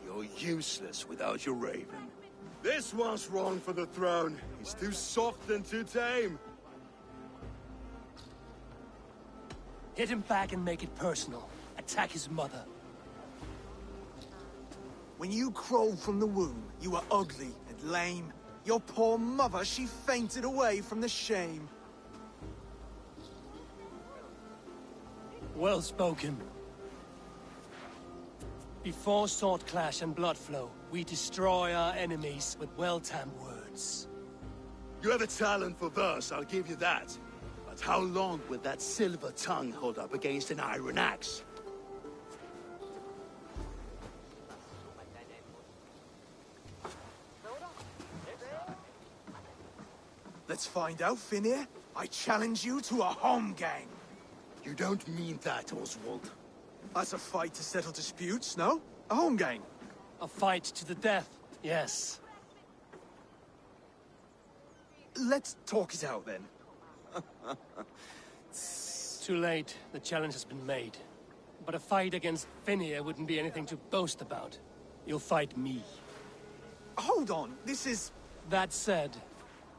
you're useless without your raven. This one's wrong for the throne. He's too soft and too tame. Hit him back and make it personal. Attack his mother. When you crawled from the womb, you were ugly and lame. Your poor mother, she fainted away from the shame. Well spoken. Before sword clash and blood flow, we destroy our enemies with well-timed words. You have a talent for verse, I'll give you that. But how long will that silver tongue hold up against an iron axe? Let's find out, Finir. I challenge you to a home gang. You don't mean that, Oswald. That's a fight to settle disputes, no? A home gang. A fight to the death, yes. Let's talk it out, then. Too late. The challenge has been made. But a fight against Finir wouldn't be anything to boast about. You'll fight me. Hold on, this is... That said,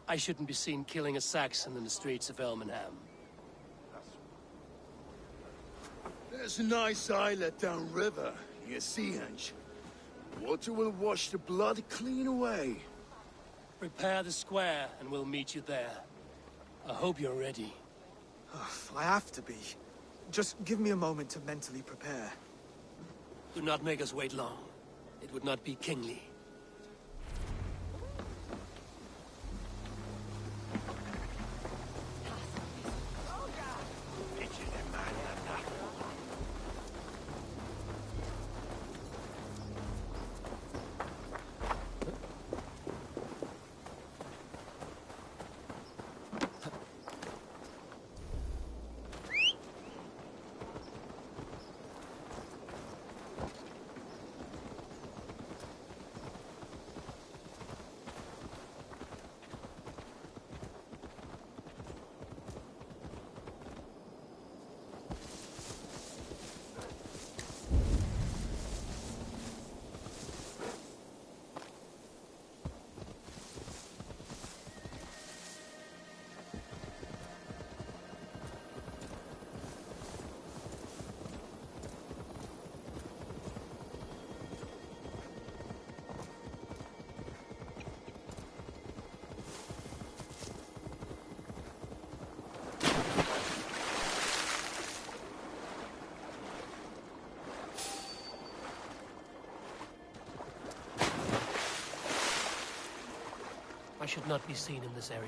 I shouldn't be seen killing a Saxon in the streets of Elmenham. There's a nice islet downriver, near Seahenge. Water will wash the blood clean away. Prepare the square, and we'll meet you there. I hope you're ready. I have to be. Just give me a moment to mentally prepare. Do not make us wait long. It would not be kingly. I should not be seen in this area.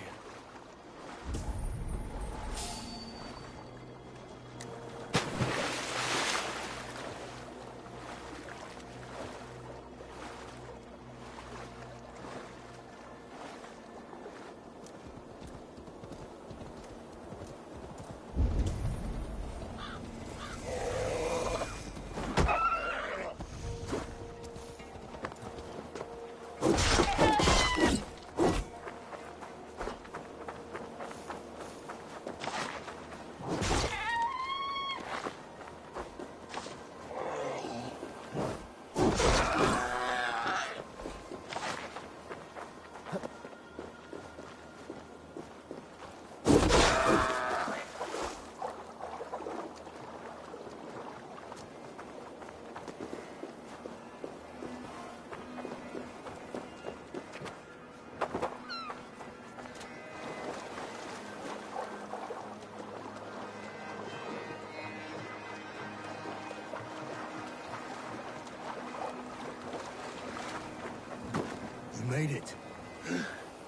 did it.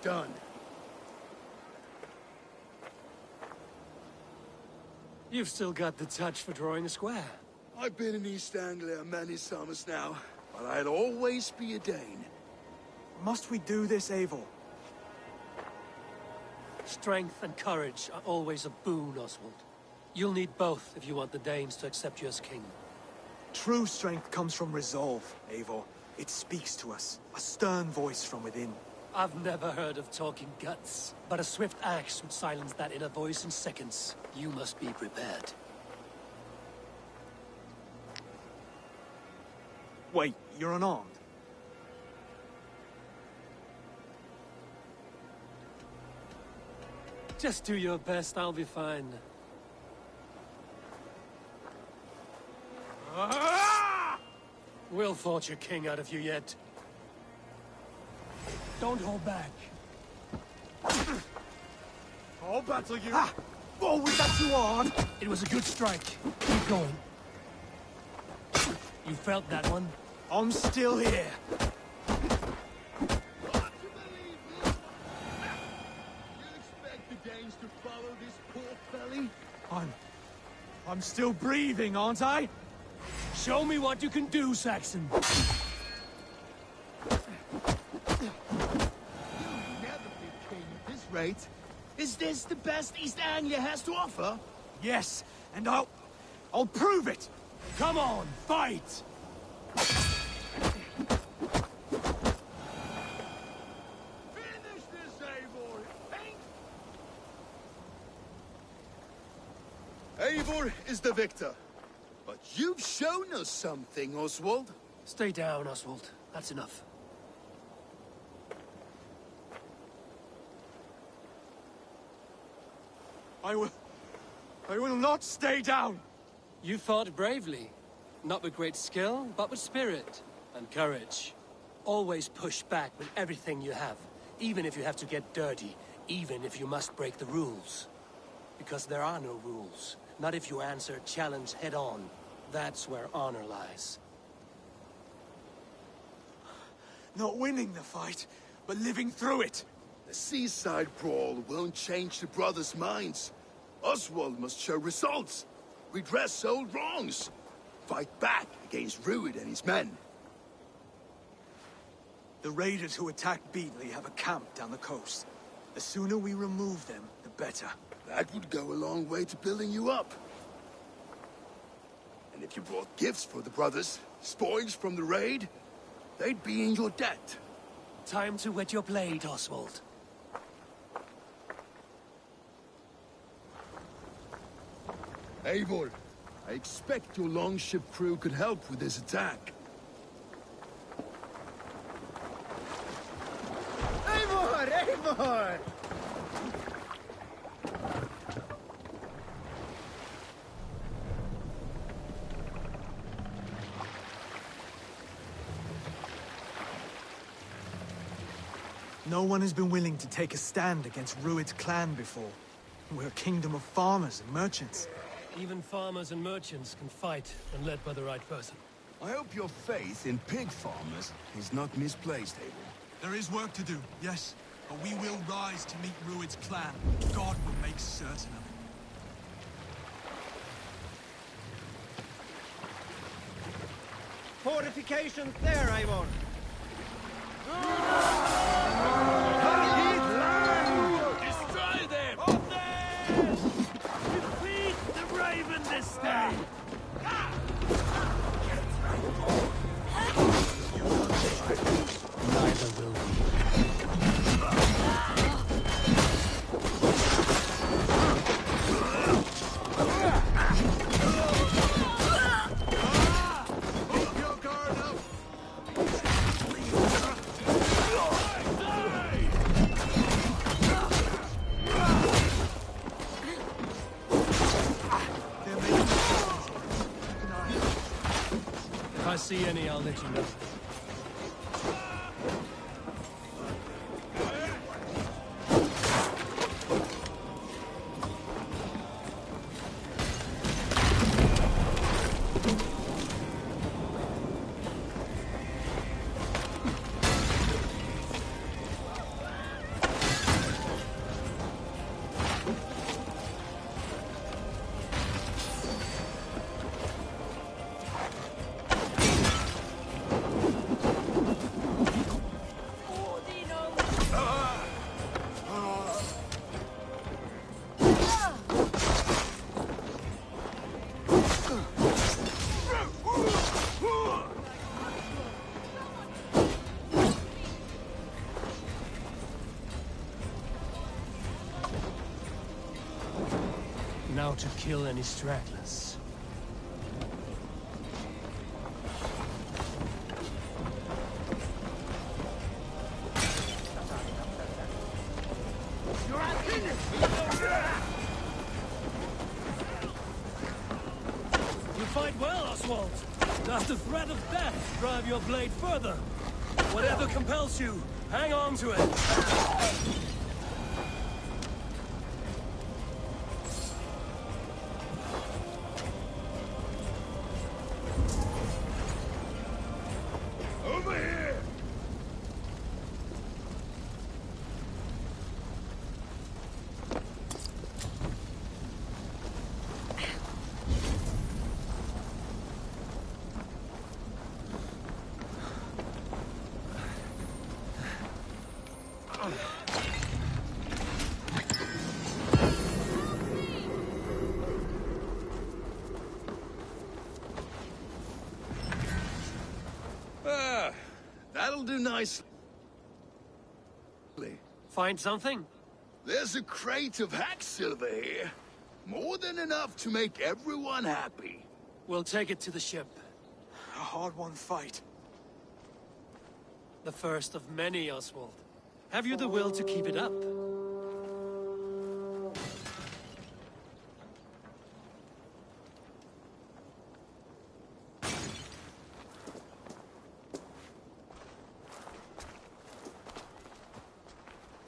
Done. You've still got the touch for drawing a square. I've been in East Anglia many summers now, but I'll always be a Dane. Must we do this, Eivor? Strength and courage are always a boon, Oswald. You'll need both if you want the Danes to accept you as king. True strength comes from resolve, Eivor. It speaks to us, a stern voice from within. I've never heard of talking guts, but a swift axe would silence that inner voice in seconds. You must be prepared. Wait, you're unarmed? Just do your best, I'll be fine. We'll forge a king out of you yet. Don't hold back. I'll battle you! Ah! Oh, was that too hard? It was a good strike. Keep going. You felt that one? I'm still here. I'm still breathing, aren't I? Show me what you can do, Saxon. You'll never be king at this rate. Is this the best East Anglia has to offer? Yes, and I'll prove it! Come on, fight! Finish this, Eivor! Eivor is the victor. But you've shown us something, Oswald. Stay down, Oswald. That's enough. I will not stay down! You fought bravely. Not with great skill, but with spirit and courage. Always push back with everything you have, even if you have to get dirty, even if you must break the rules. Because there are no rules. Not if you answer a challenge head-on. That's where honor lies. Not winning the fight, but living through it. The seaside brawl won't change the brothers' minds. Oswald must show results. Redress old wrongs. Fight back against Rued and his men. The raiders who attacked Beatley have a camp down the coast. The sooner we remove them, the better. That would go a long way to building you up. And if you brought gifts for the brothers, spoils from the raid, they'd be in your debt. Time to wet your blade, Oswald. Eivor, I expect your longship crew could help with this attack. Eivor! Eivor! No one has been willing to take a stand against Rued's clan before. We're a kingdom of farmers and merchants. Even farmers and merchants can fight when led by the right person. I hope your faith in pig farmers is not misplaced, Eivor. There is work to do, yes. But we will rise to meet Rued's clan. God will make certain of it. Fortifications there, Eivor! Destroy them! Of them! Defeat the Raven this day! Neither will we. If I see any, I'll let you know. Now to kill any stragglers. You fight well, Oswald. Does the threat of death drive your blade further? Whatever compels you, hang on to it. Over here! That'll do nicely. Find something? There's a crate of hack silver here. More than enough to make everyone happy. We'll take it to the ship. A hard-won fight. The first of many, Oswald. Have you the will to keep it up?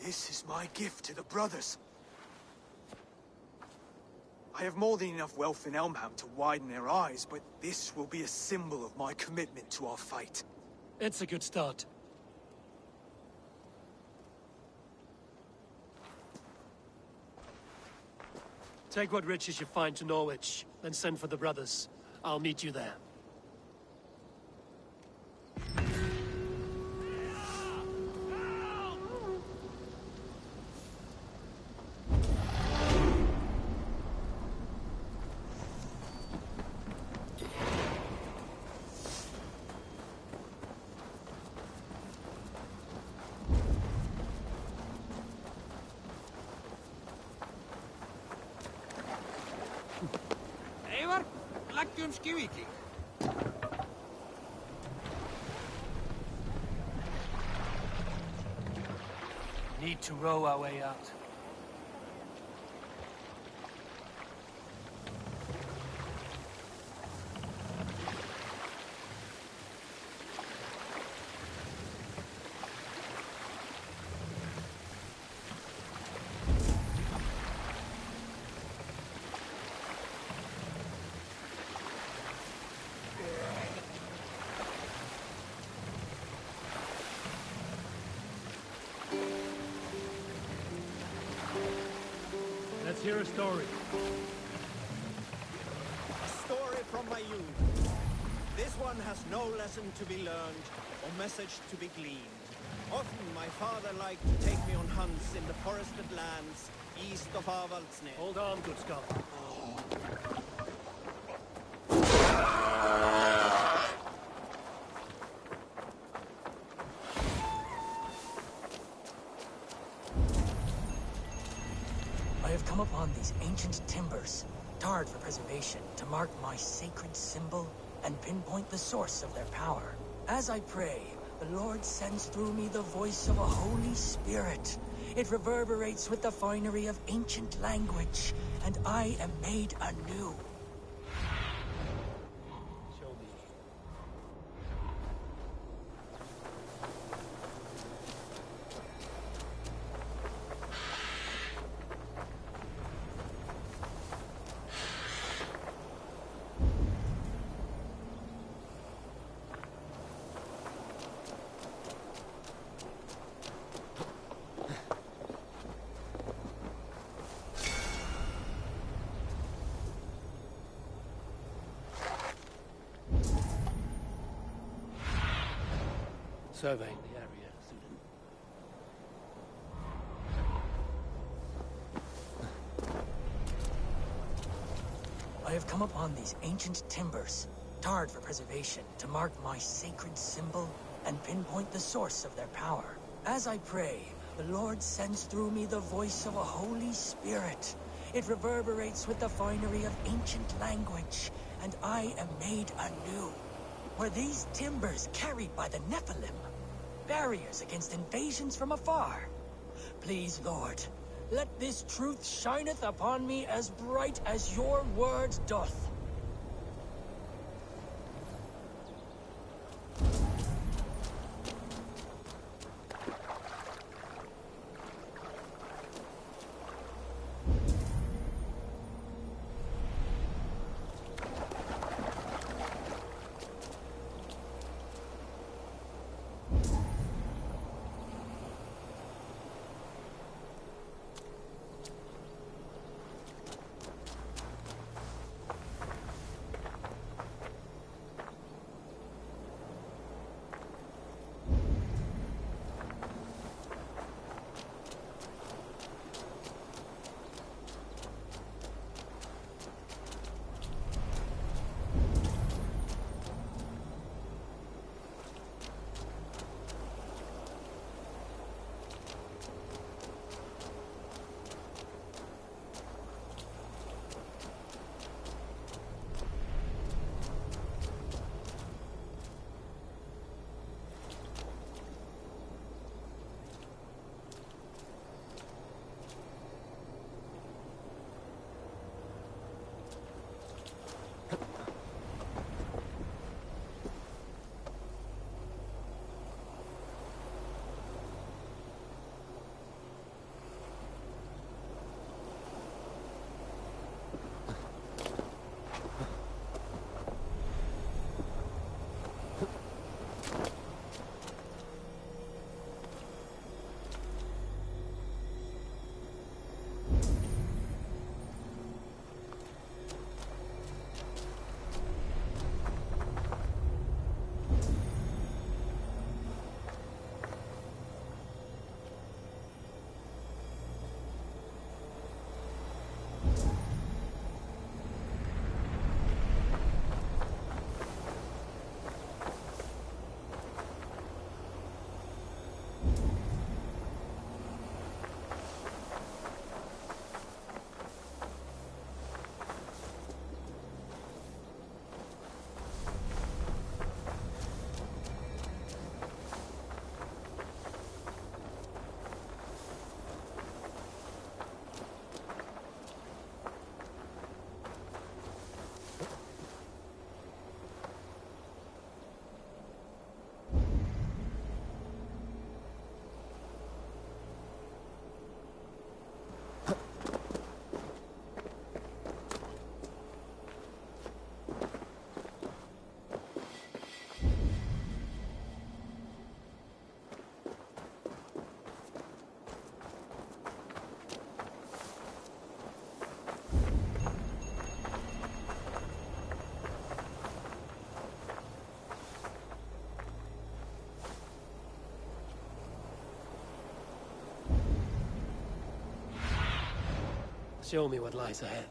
This is my gift to the brothers. I have more than enough wealth in Elmham to widen their eyes, but this will be a symbol of my commitment to our fight. It's a good start. Take what riches you find to Norwich, then send for the brothers. I'll meet you there. Eivor, leggjum skiviki. Need to row our way out. Let's hear a story. A story from my youth. This one has no lesson to be learned or message to be gleaned. Often my father liked to take me on hunts in the forested lands east of Avaldsnes. Hold on, good Scott. I have come upon these ancient timbers, tarred for preservation, to mark my sacred symbol and pinpoint the source of their power. As I pray, the Lord sends through me the voice of a Holy Spirit. It reverberates with the finery of ancient language, and I am made anew. Show me. Surveying the area, Sudan. I have come upon these ancient timbers, tarred for preservation, to mark my sacred symbol and pinpoint the source of their power. As I pray, the Lord sends through me the voice of a Holy Spirit. It reverberates with the finery of ancient language, and I am made anew. Were these timbers carried by the Nephilim? Barriers against invasions from afar? Please, Lord, let this truth shineth upon me as bright as your word doth. Show me what lies ahead.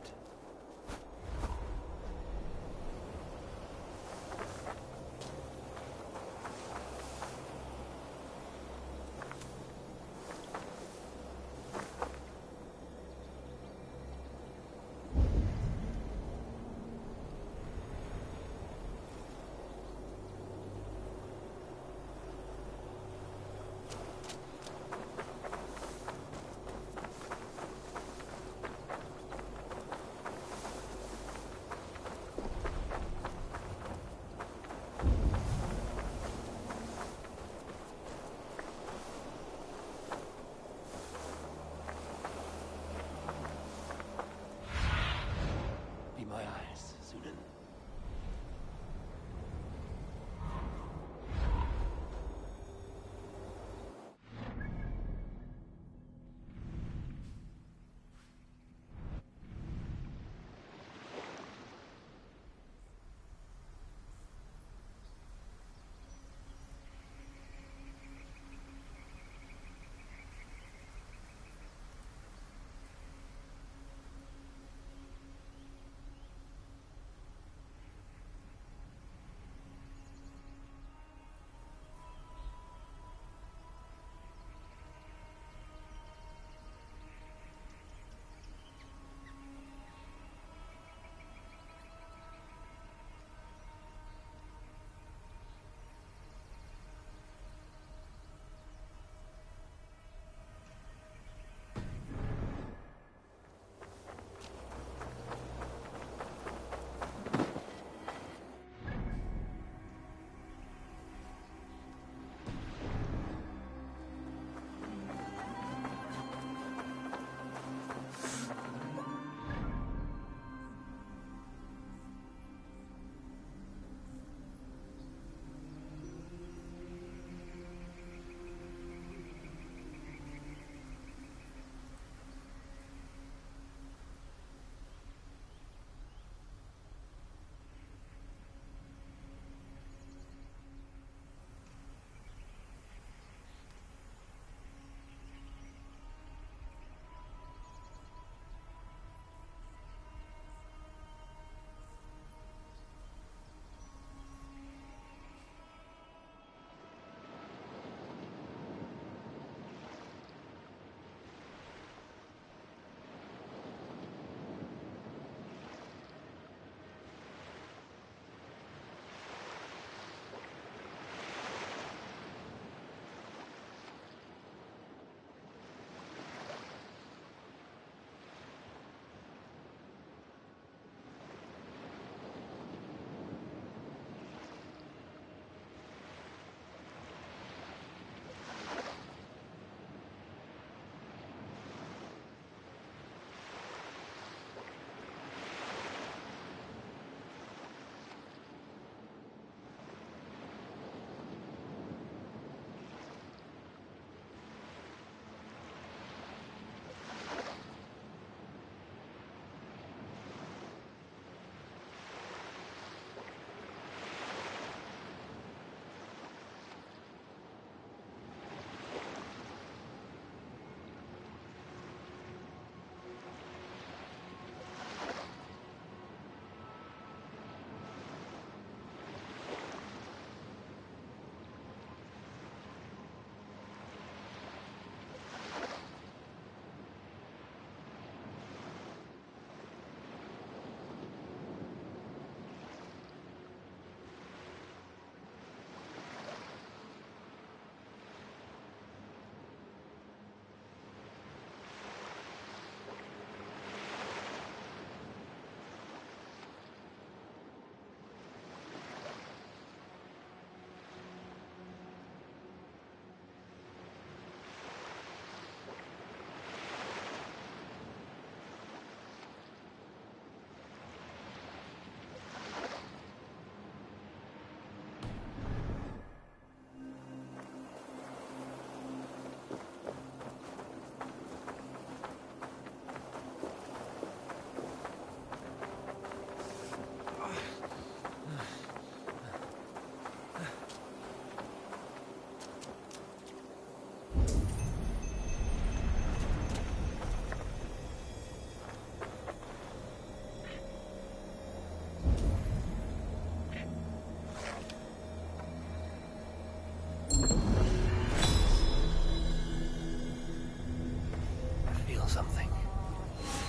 something.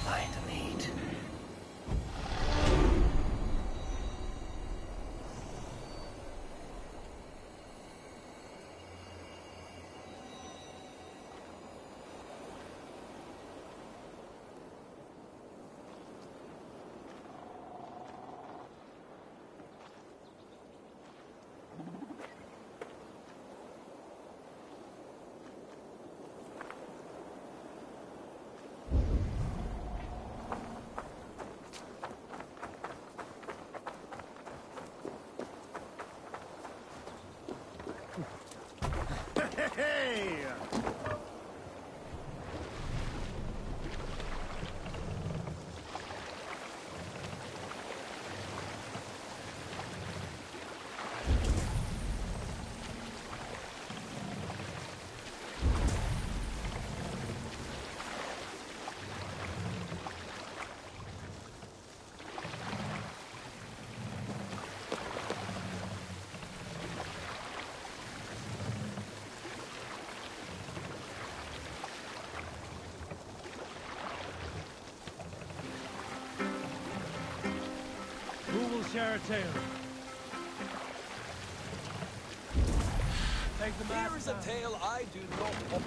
Find a need. Hey! Who will share a tale? Take the Here is a tale I do not...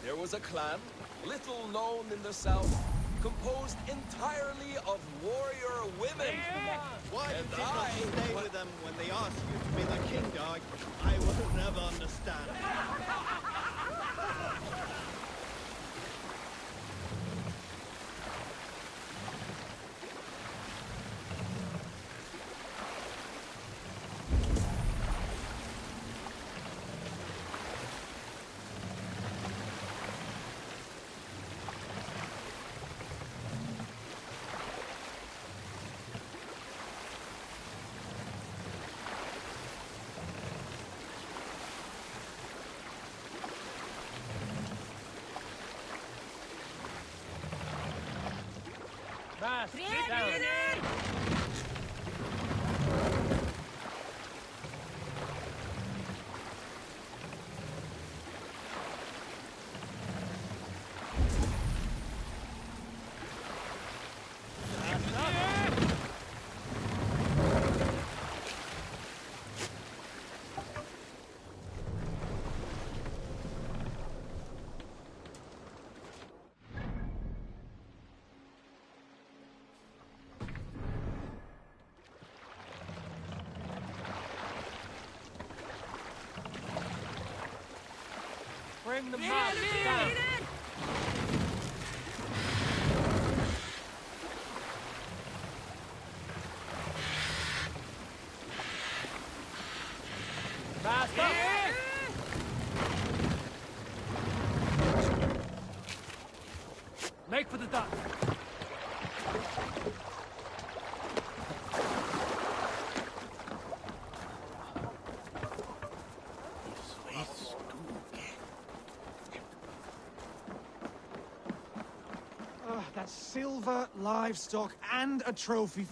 There was a clan, little known in the south, composed entirely of warrior women. Why you And did not stay with them when they asked you to be the king dog, I will never understand. Mass, sit down. Bring the mask down. Mask up. Make for the duck. That's silver, livestock, and a trophy.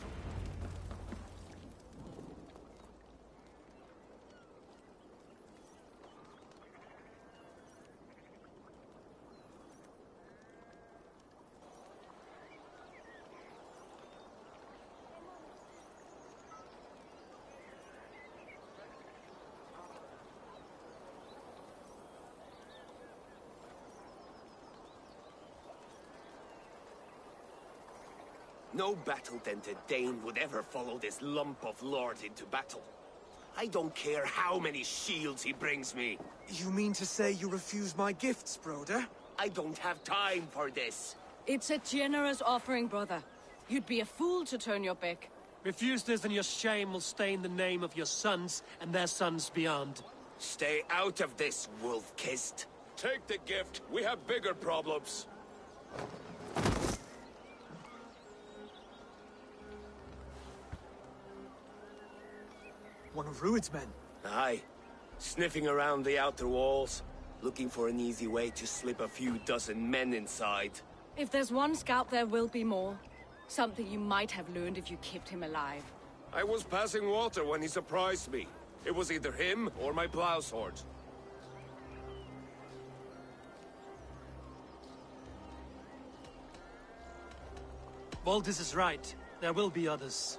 No battle-dented Dane would ever follow this lump of lord into battle. I don't care how many shields he brings me. You mean to say you refuse my gifts, broder? I don't have time for this. It's a generous offering, brother. You'd be a fool to turn your back. Refuse this and your shame will stain the name of your sons and their sons beyond. Stay out of this, wolf-kissed. Take the gift. We have bigger problems. One of Rued's men. Aye. Sniffing around the outer walls, looking for an easy way to slip a few dozen men inside. If there's one scout, there will be more. Something you might have learned if you kept him alive. I was passing water when he surprised me. It was either him or my plow sword. Valdis is right. There will be others.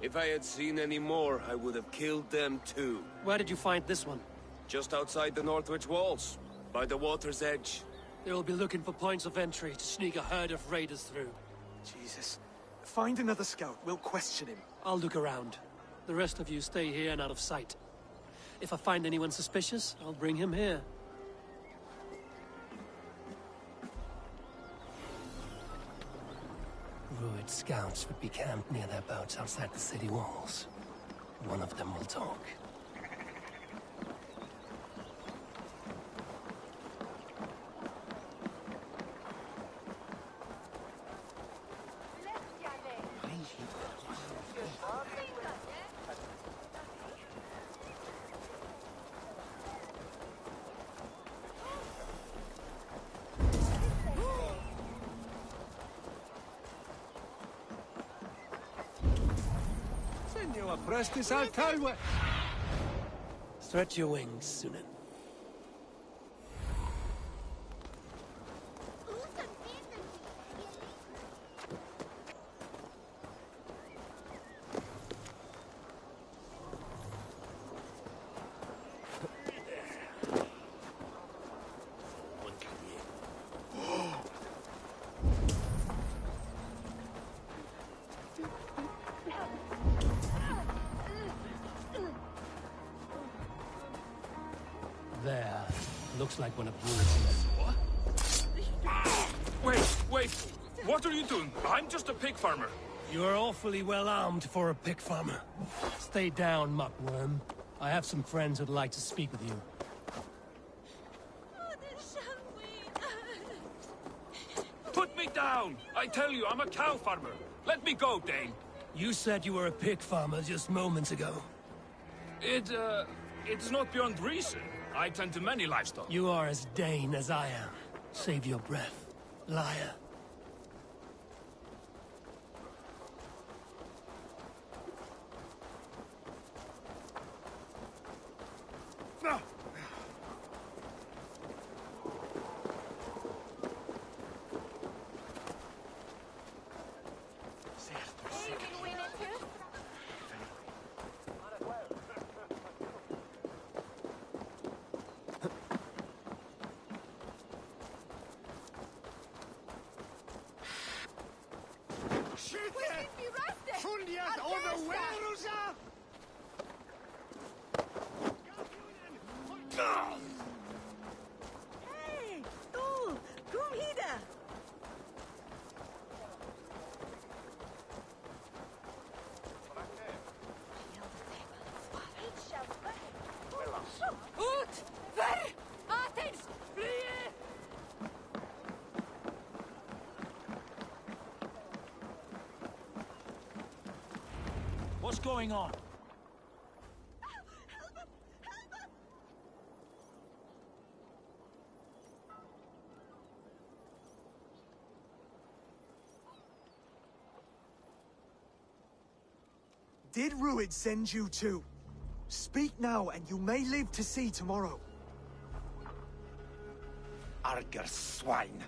If I had seen any more, I would have killed them too. Where did you find this one? Just outside the Northwich walls, by the water's edge. They will be looking for points of entry to sneak a herd of raiders through. Jesus. Find another scout. We'll question him. I'll look around. The rest of you stay here and out of sight. If I find anyone suspicious, I'll bring him here. Ruid scouts would be camped near their boats outside the city walls. One of them will talk. Prestis al calwe. Stretch your wings, Sunan. There. Looks like one of Ruid's men. Wait! What are you doing? I'm just a pig farmer. You're awfully well armed for a pig farmer. Stay down, muckworm. I have some friends who'd like to speak with you. Put me down! I tell you, I'm a cow farmer. Let me go, Dane. You said you were a pig farmer just moments ago. It's not beyond reason. I tend to many livestock. You are as Dane as I am. Save your breath, liar. What's going on? Did Ruid send you too? Speak now, and you may live to see tomorrow. Arger swine.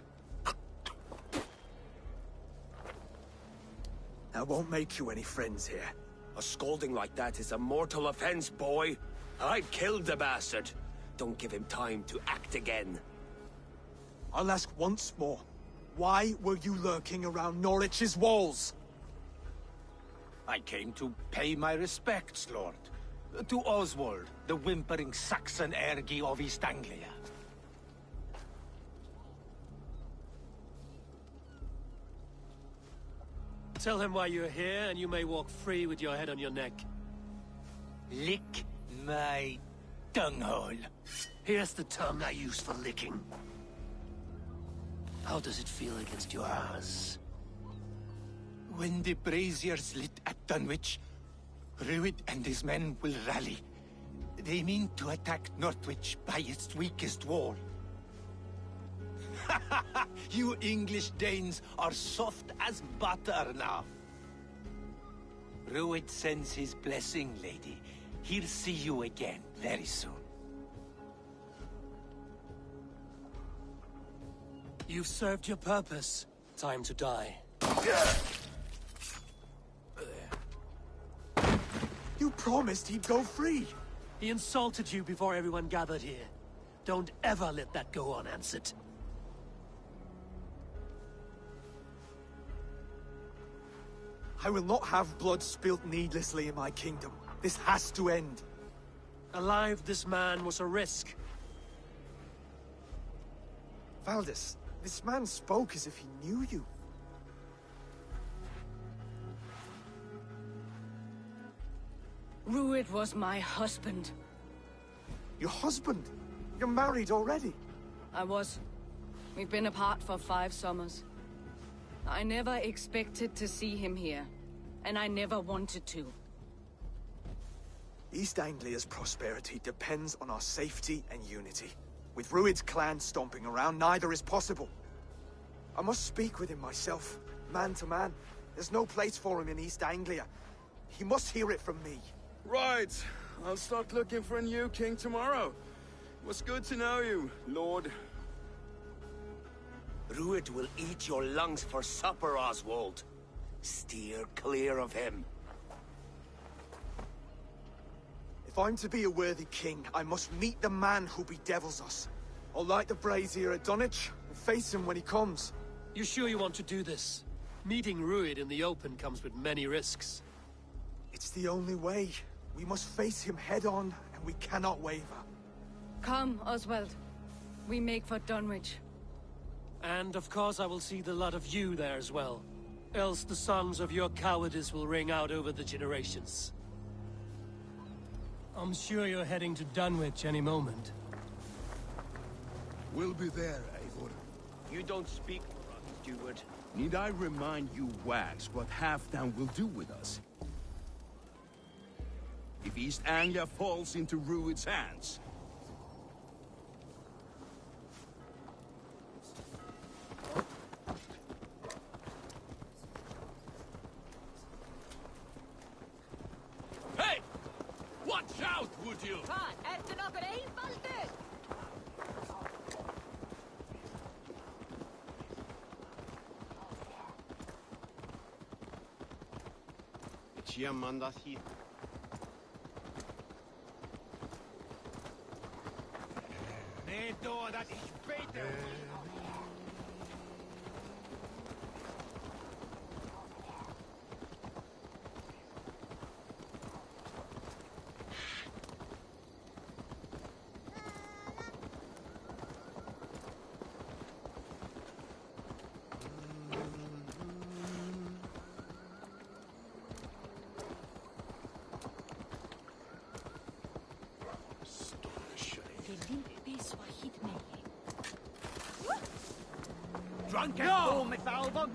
That won't make you any friends here. A scolding like that is a mortal offense, boy. I've killed the bastard. Don't give him time to act again. I'll ask once more. Why were you lurking around Norwich's walls? I came to pay my respects, Lord. To Oswald, the whimpering Saxon ergi of East Anglia. Tell him why you're here, and you may walk free with your head on your neck. Lick my dunghole. Here's the term I use for licking. How does it feel against your ass? When the braziers lit at Dunwich, Ruid and his men will rally. They mean to attack Northwich by its weakest wall. You English Danes are soft as butter now. Ruid sends his blessing, lady. He'll see you again very soon. You've served your purpose. Time to die. promised he'd go free. He insulted you before everyone gathered here. Don't ever let that go unanswered. I will not have blood spilt needlessly in my kingdom. This has to end. Alive, this man was a risk. Valdis, this man spoke as if he knew you. Rued was my husband. Your husband? You're married already? I was. We've been apart for 5 summers. I never expected to see him here, and I never wanted to. East Anglia's prosperity depends on our safety and unity. With Rued's clan stomping around, neither is possible. I must speak with him myself, man to man. There's no place for him in East Anglia. He must hear it from me. Right. I'll start looking for a new king tomorrow. It was good to know you, Lord. Rued will eat your lungs for supper, Oswald. Steer clear of him. If I'm to be a worthy king, I must meet the man who bedevils us. I'll light the brazier at Dunwich and face him when he comes. You sure you want to do this? Meeting Rued in the open comes with many risks. It's the only way. We must face him head-on, and we cannot waver. Come, Oswald. We make for Dunwich. And of course I will see the lot of you there as well. Else the songs of your cowardice will ring out over the generations. I'm sure you're heading to Dunwich any moment. We'll be there, Eivor. You don't speak for us, steward. Need I remind you, Wags, what Halfdan will do with us? If East Anglia falls into Rued's hands. Hey! Watch out, would you? Nee, door dat is beter. Drunken fool, Miss Alban!